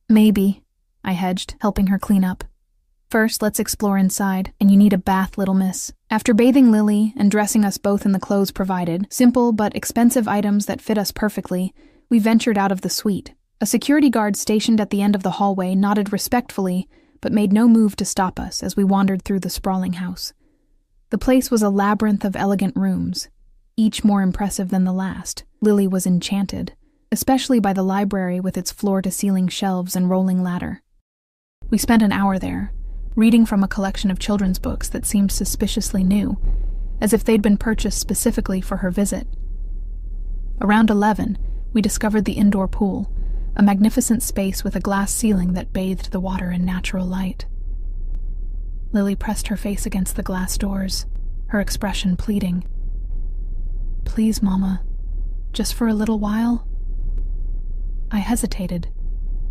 "Maybe," I hedged, helping her clean up. "First, let's explore inside, and you need a bath, little miss." After bathing Lily and dressing us both in the clothes provided, simple but expensive items that fit us perfectly, we ventured out of the suite. A security guard stationed at the end of the hallway nodded respectfully, but made no move to stop us as we wandered through the sprawling house. The place was a labyrinth of elegant rooms, each more impressive than the last. Lily was enchanted, especially by the library with its floor-to-ceiling shelves and rolling ladder. We spent an hour there, reading from a collection of children's books that seemed suspiciously new, as if they'd been purchased specifically for her visit. Around 11, we discovered the indoor pool, a magnificent space with a glass ceiling that bathed the water in natural light. Lily pressed her face against the glass doors, her expression pleading. "Please, Mama, just for a little while?" I hesitated,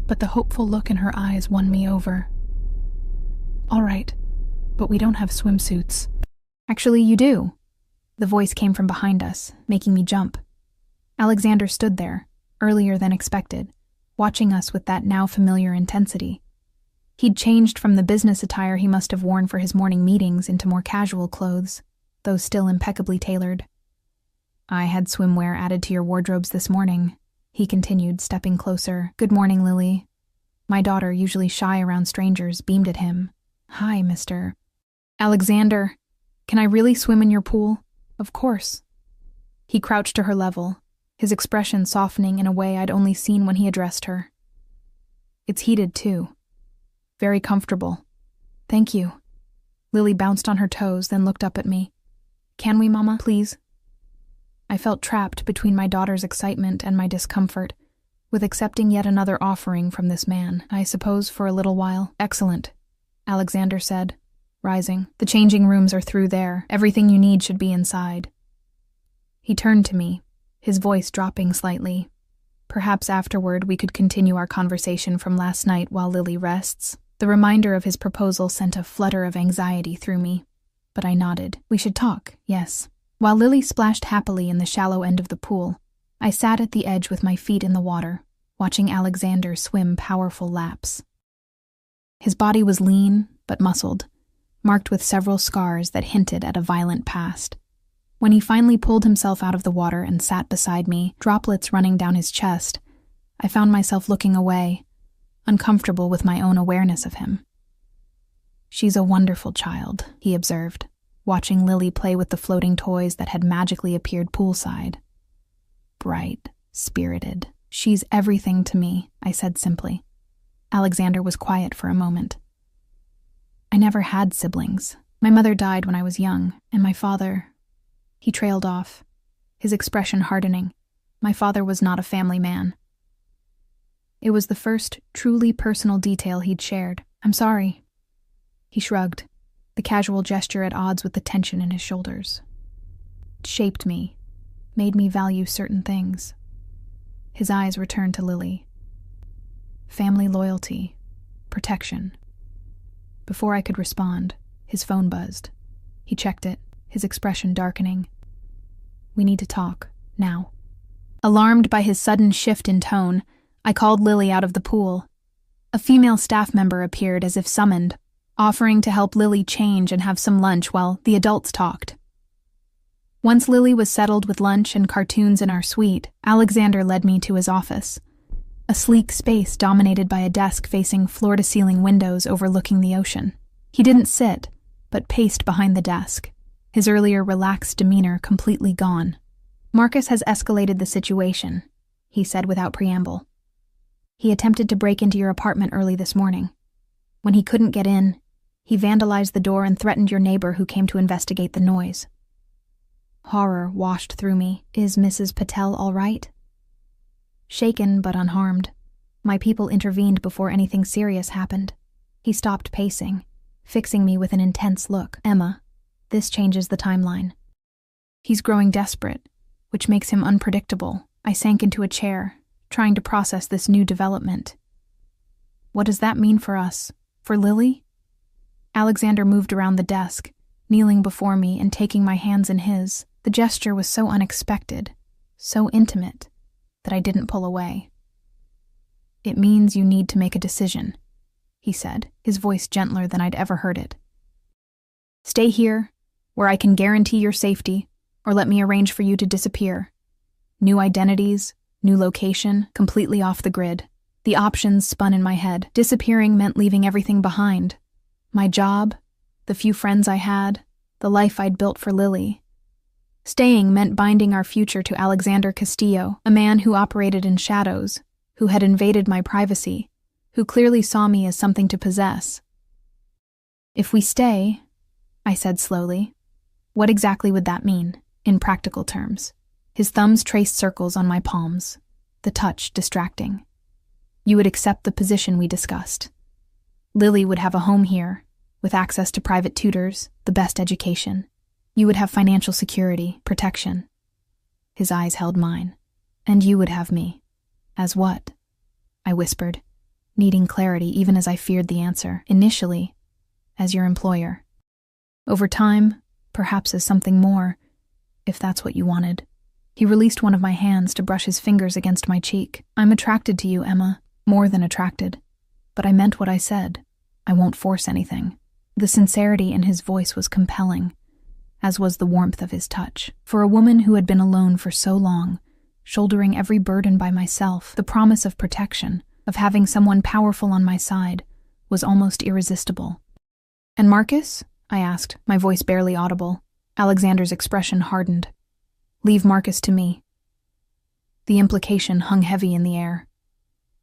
but the hopeful look in her eyes won me over. "All right, but we don't have swimsuits." "Actually, you do." The voice came from behind us, making me jump. Alexander stood there, earlier than expected, watching us with that now familiar intensity. He'd changed from the business attire he must have worn for his morning meetings into more casual clothes, though still impeccably tailored. "I had swimwear added to your wardrobes this morning," he continued, stepping closer. "Good morning, Lily." My daughter, usually shy around strangers, beamed at him. "Hi, Mr. Alexander. Can I really swim in your pool?" "Of course." He crouched to her level, his expression softening in a way I'd only seen when he addressed her. "It's heated, too. Very comfortable." "Thank you." Lily bounced on her toes, then looked up at me. "Can we, Mama, please?" I felt trapped between my daughter's excitement and my discomfort, with accepting yet another offering from this man. "I suppose for a little while." "Excellent," Alexander said, rising. "The changing rooms are through there. Everything you need should be inside." He turned to me, his voice dropping slightly. "Perhaps afterward we could continue our conversation from last night while Lily rests." The reminder of his proposal sent a flutter of anxiety through me, but I nodded. "We should talk, yes." While Lily splashed happily in the shallow end of the pool, I sat at the edge with my feet in the water, watching Alexander swim powerful laps. His body was lean but muscled, marked with several scars that hinted at a violent past. When he finally pulled himself out of the water and sat beside me, droplets running down his chest, I found myself looking away, uncomfortable with my own awareness of him. "She's a wonderful child," he observed, watching Lily play with the floating toys that had magically appeared poolside. Bright, spirited. She's everything to me, I said simply. Alexander was quiet for a moment. I never had siblings. My mother died when I was young, and my father... He trailed off, his expression hardening. My father was not a family man. It was the first truly personal detail he'd shared. I'm sorry. He shrugged, the casual gesture at odds with the tension in his shoulders. It shaped me, made me value certain things. His eyes returned to Lily. Family loyalty, protection. Before I could respond, his phone buzzed. He checked it, his expression darkening. We need to talk, now. Alarmed by his sudden shift in tone, I called Lily out of the pool. A female staff member appeared as if summoned, offering to help Lily change and have some lunch while the adults talked. Once Lily was settled with lunch and cartoons in our suite, Alexander led me to his office. A sleek space dominated by a desk facing floor-to-ceiling windows overlooking the ocean. He didn't sit, but paced behind the desk, his earlier relaxed demeanor completely gone. Marcus has escalated the situation, he said without preamble. He attempted to break into your apartment early this morning. When he couldn't get in, he vandalized the door and threatened your neighbor who came to investigate the noise. Horror washed through me. Is Mrs. Patel all right? Shaken but unharmed, my people intervened before anything serious happened. He stopped pacing, fixing me with an intense look. Emma, this changes the timeline. He's growing desperate, which makes him unpredictable. I sank into a chair, trying to process this new development. What does that mean for us? For Lily? Alexander moved around the desk, kneeling before me and taking my hands in his. The gesture was so unexpected, so intimate, that I didn't pull away. It means you need to make a decision, he said, his voice gentler than I'd ever heard it. Stay here, where I can guarantee your safety, or let me arrange for you to disappear. New identities, new location, completely off the grid. The options spun in my head. Disappearing meant leaving everything behind. My job, the few friends I had, the life I'd built for Lily. Staying meant binding our future to Alexander Castillo, a man who operated in shadows, who had invaded my privacy, who clearly saw me as something to possess. If we stay, I said slowly, what exactly would that mean, in practical terms? His thumbs traced circles on my palms, the touch distracting. You would accept the position we discussed. Lily would have a home here, with access to private tutors, the best education. You would have financial security, protection. His eyes held mine. And you would have me. As what? I whispered, needing clarity even as I feared the answer. Initially, as your employer. Over time, perhaps as something more, if that's what you wanted. He released one of my hands to brush his fingers against my cheek. I'm attracted to you, Emma. More than attracted. But I meant what I said. I won't force anything. The sincerity in his voice was compelling, as was the warmth of his touch. For a woman who had been alone for so long, shouldering every burden by myself, the promise of protection, of having someone powerful on my side, was almost irresistible. And Marcus? I asked, my voice barely audible. Alexander's expression hardened. Leave Marcus to me. The implication hung heavy in the air.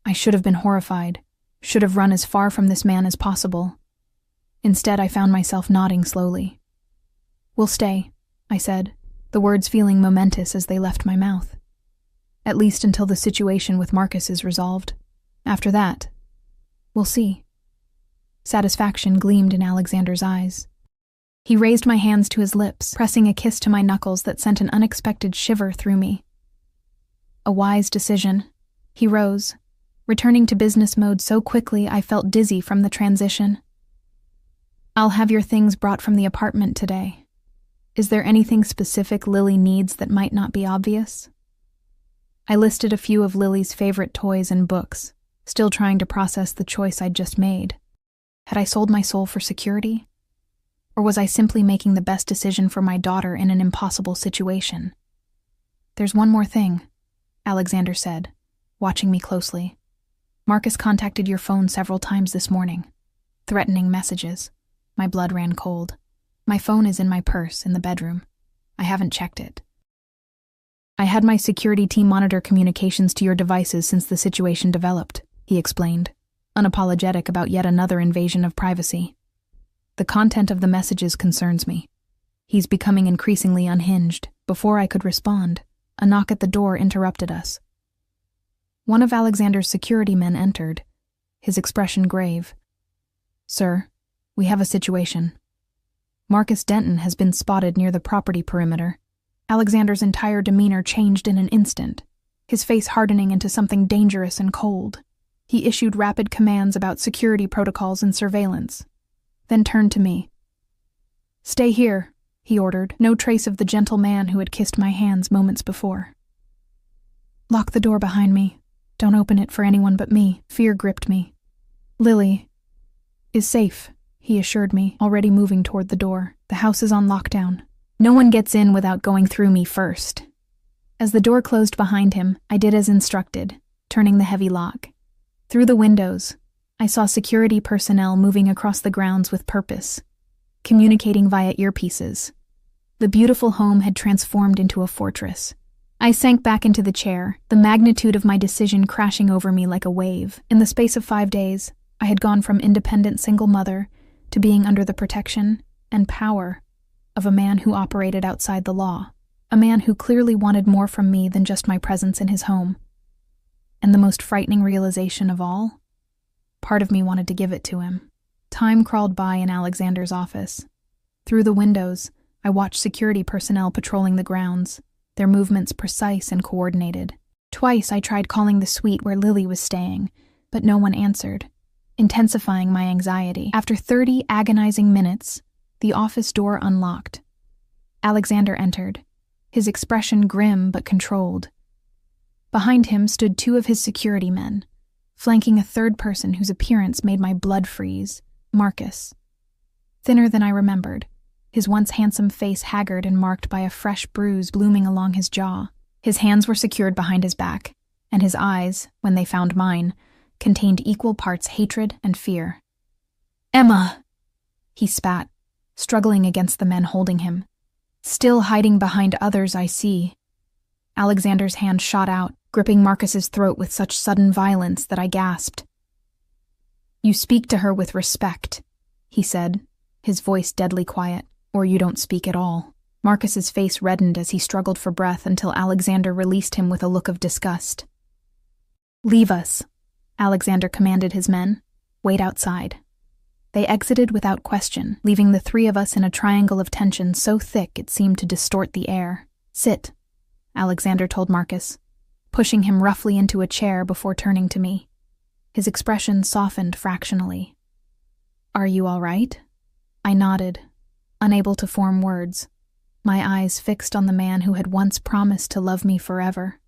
I should have been horrified, should have run as far from this man as possible. Instead, I found myself nodding slowly. We'll stay, I said, the words feeling momentous as they left my mouth. At least until the situation with Marcus is resolved. After that, we'll see. Satisfaction gleamed in Alexander's eyes. He raised my hands to his lips, pressing a kiss to my knuckles that sent an unexpected shiver through me. A wise decision. He rose, returning to business mode so quickly I felt dizzy from the transition. I'll have your things brought from the apartment today. Is there anything specific Lily needs that might not be obvious? I listed a few of Lily's favorite toys and books, still trying to process the choice I'd just made. Had I sold my soul for security? Or was I simply making the best decision for my daughter in an impossible situation? There's one more thing, Alexander said, watching me closely. Marcus contacted your phone several times this morning. Threatening messages. My blood ran cold. My phone is in my purse in the bedroom. I haven't checked it. I had my security team monitor communications to your devices since the situation developed, he explained, unapologetic about yet another invasion of privacy. The content of the messages concerns me. He's becoming increasingly unhinged. Before I could respond, a knock at the door interrupted us. One of Alexander's security men entered, his expression grave. "Sir, we have a situation. Marcus Denton has been spotted near the property perimeter." Alexander's entire demeanor changed in an instant, his face hardening into something dangerous and cold. He issued rapid commands about security protocols and surveillance, then turned to me. "Stay here," he ordered, no trace of the gentle man who had kissed my hands moments before. "Lock the door behind me. Don't open it for anyone but me." Fear gripped me. "Lily is safe," he assured me, already moving toward the door. "The house is on lockdown. No one gets in without going through me first." As the door closed behind him, I did as instructed, turning the heavy lock. Through the windows, I saw security personnel moving across the grounds with purpose, communicating via earpieces. The beautiful home had transformed into a fortress. I sank back into the chair, the magnitude of my decision crashing over me like a wave. In the space of 5 days, I had gone from independent single mother to being under the protection and power of a man who operated outside the law, a man who clearly wanted more from me than just my presence in his home. And the most frightening realization of all? Part of me wanted to give it to him. Time crawled by in Alexander's office. Through the windows, I watched security personnel patrolling the grounds, their movements precise and coordinated. Twice I tried calling the suite where Lily was staying, but no one answered, intensifying my anxiety. After 30 agonizing minutes, the office door unlocked. Alexander entered, his expression grim but controlled. Behind him stood 2 of his security men, flanking a third person whose appearance made my blood freeze, Marcus. Thinner than I remembered, his once handsome face haggard and marked by a fresh bruise blooming along his jaw. His hands were secured behind his back, and his eyes, when they found mine, contained equal parts hatred and fear. "Emma!" he spat, struggling against the men holding him. "Still hiding behind others, I see." Alexander's hand shot out, gripping Marcus's throat with such sudden violence that I gasped. "You speak to her with respect," he said, his voice deadly quiet, "or you don't speak at all." Marcus's face reddened as he struggled for breath until Alexander released him with a look of disgust. "Leave us," Alexander commanded his men. "Wait outside." They exited without question, leaving the 3 of us in a triangle of tension so thick it seemed to distort the air. "Sit," Alexander told Marcus, pushing him roughly into a chair before turning to me. His expression softened fractionally. "Are you all right?" I nodded, unable to form words, my eyes fixed on the man who had once promised to love me forever,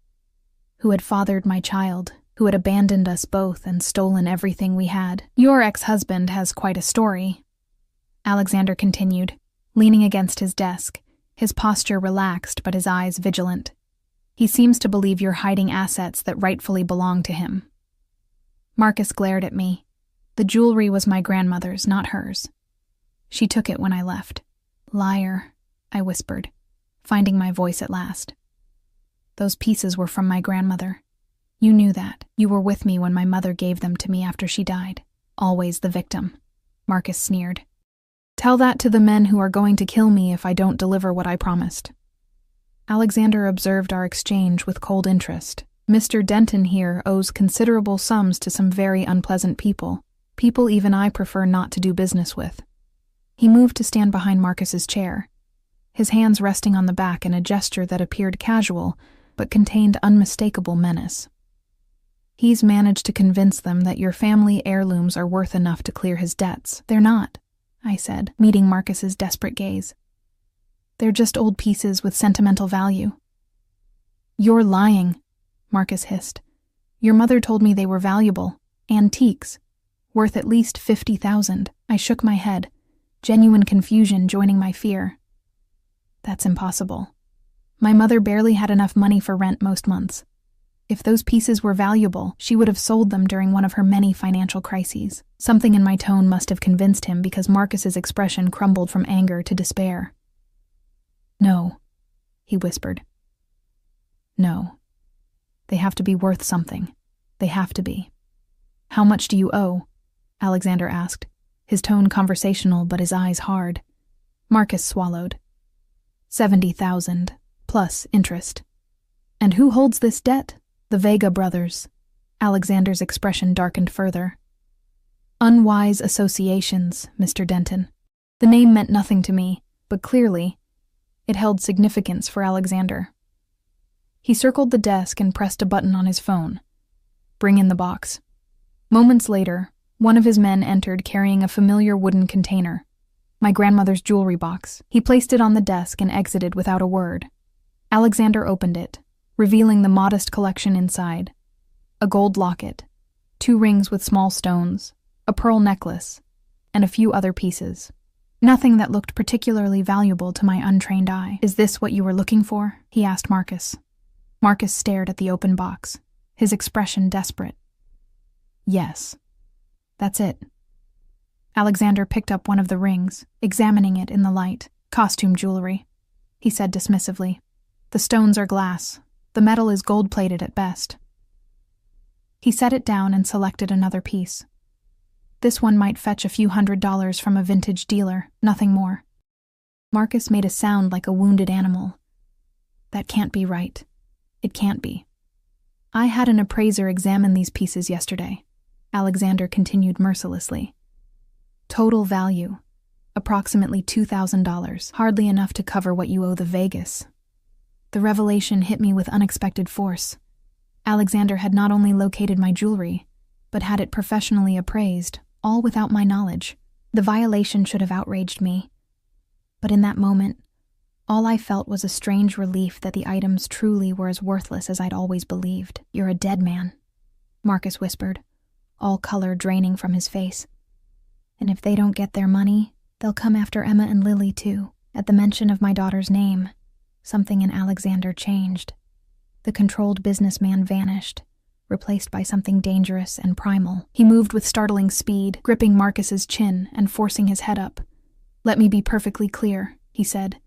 who had fathered my child, who had abandoned us both and stolen everything we had. "Your ex-husband has quite a story," Alexander continued, leaning against his desk, his posture relaxed but his eyes vigilant. "He seems to believe you're hiding assets that rightfully belong to him." Marcus glared at me. The jewelry was my grandmother's, not hers. She took it when I left. "Liar," I whispered, finding my voice at last. "Those pieces were from my grandmother. You knew that. You were with me when my mother gave them to me after she died. Always the victim," Marcus sneered. "Tell that to the men who are going to kill me if I don't deliver what I promised." Alexander observed our exchange with cold interest. "Mr. Denton here owes considerable sums to some very unpleasant people even I prefer not to do business with." He moved to stand behind Marcus's chair, his hands resting on the back in a gesture that appeared casual but contained unmistakable menace. "He's managed to convince them that your family heirlooms are worth enough to clear his debts." "They're not," I said, meeting Marcus's desperate gaze. "They're just old pieces with sentimental value." "You're lying," Marcus hissed. "Your mother told me they were valuable, antiques, worth at least 50,000. I shook my head, genuine confusion joining my fear. "That's impossible. My mother barely had enough money for rent most months." If those pieces were valuable, she would have sold them during one of her many financial crises. Something in my tone must have convinced him because Marcus's expression crumbled from anger to despair. "No," he whispered. "No. They have to be worth something. They have to be." "How much do you owe?" Alexander asked, his tone conversational but his eyes hard. Marcus swallowed. 70,000, plus interest. "And who holds this debt?" "The Vega brothers." Alexander's expression darkened further. "Unwise associations, Mr. Denton." The name meant nothing to me, but clearly, it held significance for Alexander. He circled the desk and pressed a button on his phone. "Bring in the box." Moments later, one of his men entered carrying a familiar wooden container, my grandmother's jewelry box. He placed it on the desk and exited without a word. Alexander opened it, revealing the modest collection inside. A gold locket, 2 rings with small stones, a pearl necklace, and a few other pieces. Nothing that looked particularly valuable to my untrained eye. "Is this what you were looking for?" he asked Marcus. Marcus stared at the open box, his expression desperate. "Yes. That's it." Alexander picked up one of the rings, examining it in the light. "Costume jewelry," he said dismissively. "The stones are glass. The metal is gold-plated at best." He set it down and selected another piece. This one might fetch a few $100s from a vintage dealer, nothing more. Marcus made a sound like a wounded animal. "That can't be right. It can't be." "I had an appraiser examine these pieces yesterday," Alexander continued mercilessly. "Total value, approximately $2,000, hardly enough to cover what you owe the Vegas." The revelation hit me with unexpected force. Alexander had not only located my jewelry, but had it professionally appraised, all without my knowledge. The violation should have outraged me. But in that moment, all I felt was a strange relief that the items truly were as worthless as I'd always believed. "You're a dead man," Marcus whispered, all color draining from his face. "And if they don't get their money, they'll come after Emma and Lily too." At the mention of my daughter's name, something in Alexander changed. The controlled businessman vanished, replaced by something dangerous and primal. He moved with startling speed, gripping Marcus's chin and forcing his head up. "Let me be perfectly clear," he said,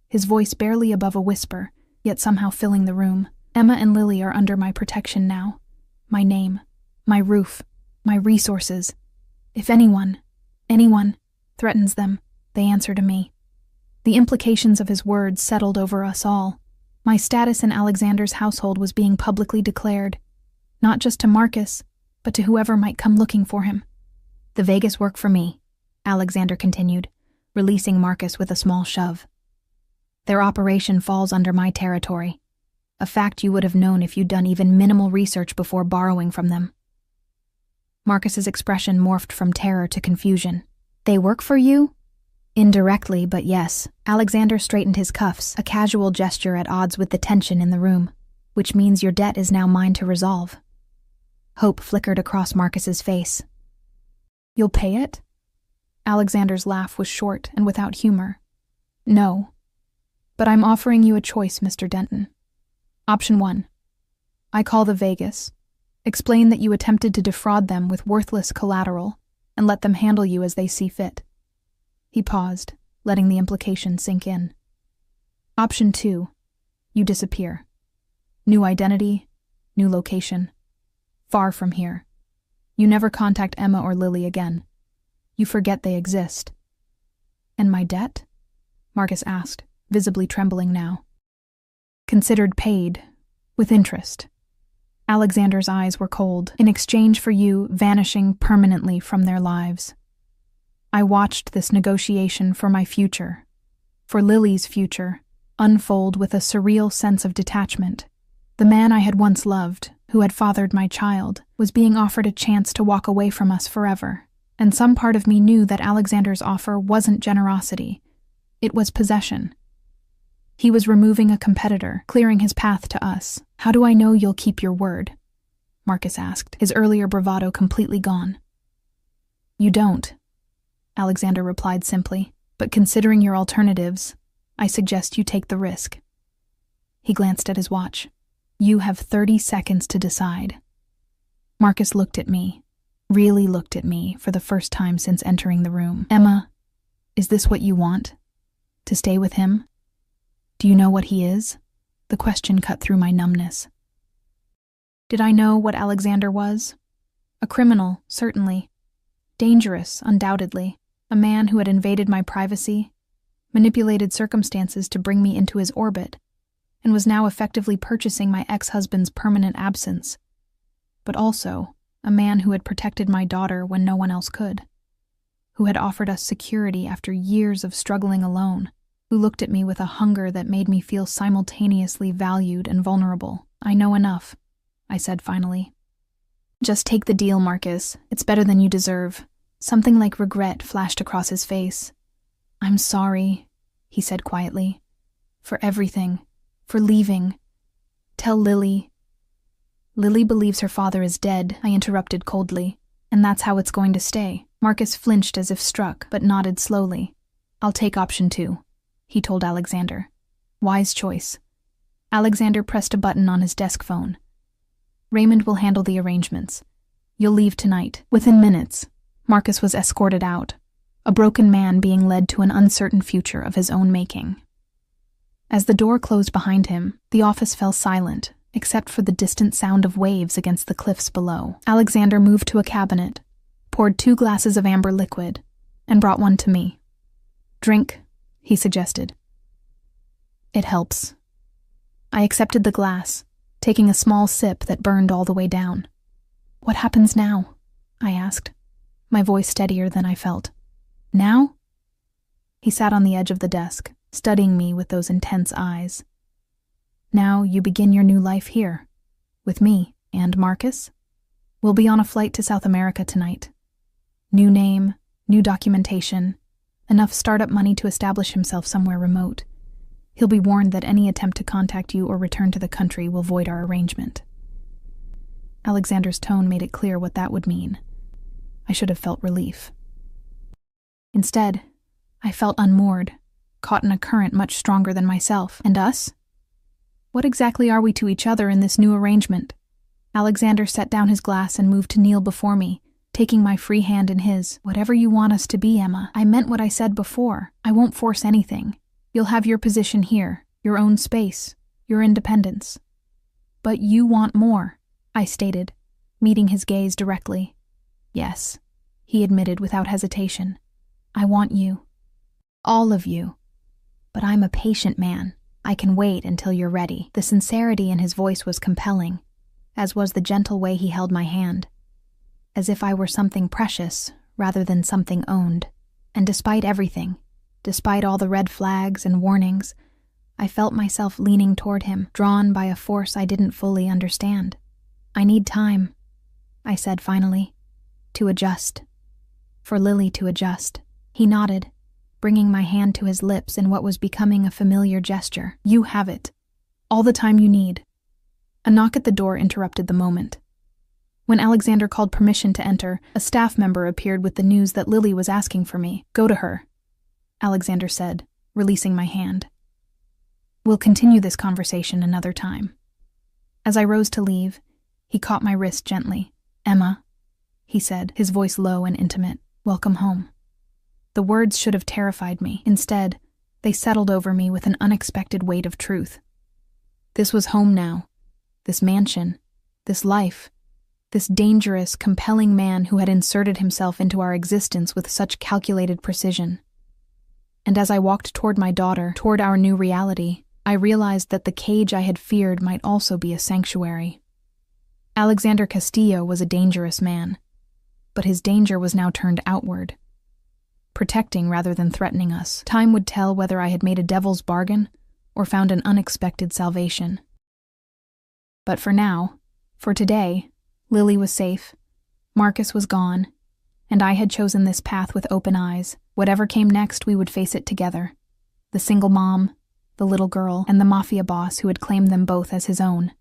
his voice barely above a whisper, yet somehow filling the room. "Emma and Lily are under my protection now. My name, my roof, my resources. If anyone threatens them, they answer to me." The implications of his words settled over us all. My status in Alexander's household was being publicly declared, not just to Marcus, but to whoever might come looking for him. "The Vegas work for me," Alexander continued, releasing Marcus with a small shove. "Their operation falls under my territory, a fact you would have known if you'd done even minimal research before borrowing from them." Marcus's expression morphed from terror to confusion. "They work for you?" "Indirectly, but yes." Alexander straightened his cuffs, a casual gesture at odds with the tension in the room. "Which means your debt is now mine to resolve." Hope flickered across Marcus's face. "You'll pay it?" Alexander's laugh was short and without humor. "No. But I'm offering you a choice, Mr. Denton. Option 1. I call the Vegas, explain that you attempted to defraud them with worthless collateral, and let them handle you as they see fit." He paused, letting the implication sink in. Option 2. You disappear. New identity, new location. Far from here. You never contact Emma or Lily again. You forget they exist. "And my debt?" Marcus asked, visibly trembling now. "Considered paid, with interest." Alexander's eyes were cold, in exchange for you vanishing permanently from their lives. I watched this negotiation for my future, for Lily's future, unfold with a surreal sense of detachment. The man I had once loved, who had fathered my child, was being offered a chance to walk away from us forever, and some part of me knew that Alexander's offer wasn't generosity, it was possession. He was removing a competitor, clearing his path to us. "How do I know you'll keep your word?" Marcus asked, his earlier bravado completely gone. "You don't," Alexander replied simply, "but considering your alternatives, I suggest you take the risk." He glanced at his watch. You have 30 seconds to decide. Marcus looked at me, really looked at me for the first time since entering the room. Emma, is this what you want? To stay with him? Do you know what he is? The question cut through my numbness. Did I know what Alexander was? A criminal, certainly. Dangerous, undoubtedly. A man who had invaded my privacy, manipulated circumstances to bring me into his orbit, and was now effectively purchasing my ex-husband's permanent absence. But also, a man who had protected my daughter when no one else could. Who had offered us security after years of struggling alone. Who looked at me with a hunger that made me feel simultaneously valued and vulnerable. I know enough, I said finally. Just take the deal, Marcus. It's better than you deserve. Something like regret flashed across his face. I'm sorry, he said quietly. For everything. For leaving. Tell Lily. Lily believes her father is dead, I interrupted coldly. And that's how it's going to stay. Marcus flinched as if struck, but nodded slowly. I'll take option 2. He told Alexander. Wise choice. Alexander pressed a button on his desk phone. Raymond will handle the arrangements. You'll leave tonight. Within minutes, Marcus was escorted out, a broken man being led to an uncertain future of his own making. As the door closed behind him, the office fell silent, except for the distant sound of waves against the cliffs below. Alexander moved to a cabinet, poured 2 glasses of amber liquid, and brought one to me. Drink, he suggested. It helps. I accepted the glass, taking a small sip that burned all the way down. What happens now? I asked, my voice steadier than I felt. Now? He sat on the edge of the desk, studying me with those intense eyes. Now you begin your new life here, with me and Marcus. We'll be on a flight to South America tonight. New name, new documentation, enough startup money to establish himself somewhere remote. He'll be warned that any attempt to contact you or return to the country will void our arrangement. Alexander's tone made it clear what that would mean. I should have felt relief. Instead, I felt unmoored, caught in a current much stronger than myself. And us? What exactly are we to each other in this new arrangement? Alexander set down his glass and moved to kneel before me, taking my free hand in his. Whatever you want us to be, Emma. I meant what I said before. I won't force anything. You'll have your position here, your own space, your independence. But you want more, I stated, meeting his gaze directly. Yes, he admitted without hesitation. I want you. All of you. But I'm a patient man. I can wait until you're ready. The sincerity in his voice was compelling, as was the gentle way he held my hand. As if I were something precious rather than something owned. And despite everything, despite all the red flags and warnings, I felt myself leaning toward him, drawn by a force I didn't fully understand. I need time, I said finally, to adjust. For Lily to adjust. He nodded, bringing my hand to his lips in what was becoming a familiar gesture. You have it. All the time you need. A knock at the door interrupted the moment. When Alexander called permission to enter, a staff member appeared with the news that Lily was asking for me. Go to her, Alexander said, releasing my hand. We'll continue this conversation another time. As I rose to leave, he caught my wrist gently. Emma, he said, his voice low and intimate. Welcome home. The words should have terrified me. Instead, they settled over me with an unexpected weight of truth. This was home now. This mansion. This life. This dangerous, compelling man who had inserted himself into our existence with such calculated precision. And as I walked toward my daughter, toward our new reality, I realized that the cage I had feared might also be a sanctuary. Alexander Castillo was a dangerous man, but his danger was now turned outward, protecting rather than threatening us. Time would tell whether I had made a devil's bargain or found an unexpected salvation. But for now, for today, Lily was safe, Marcus was gone, and I had chosen this path with open eyes. Whatever came next, we would face it together. The single mom, the little girl, and the Mafia boss who had claimed them both as his own.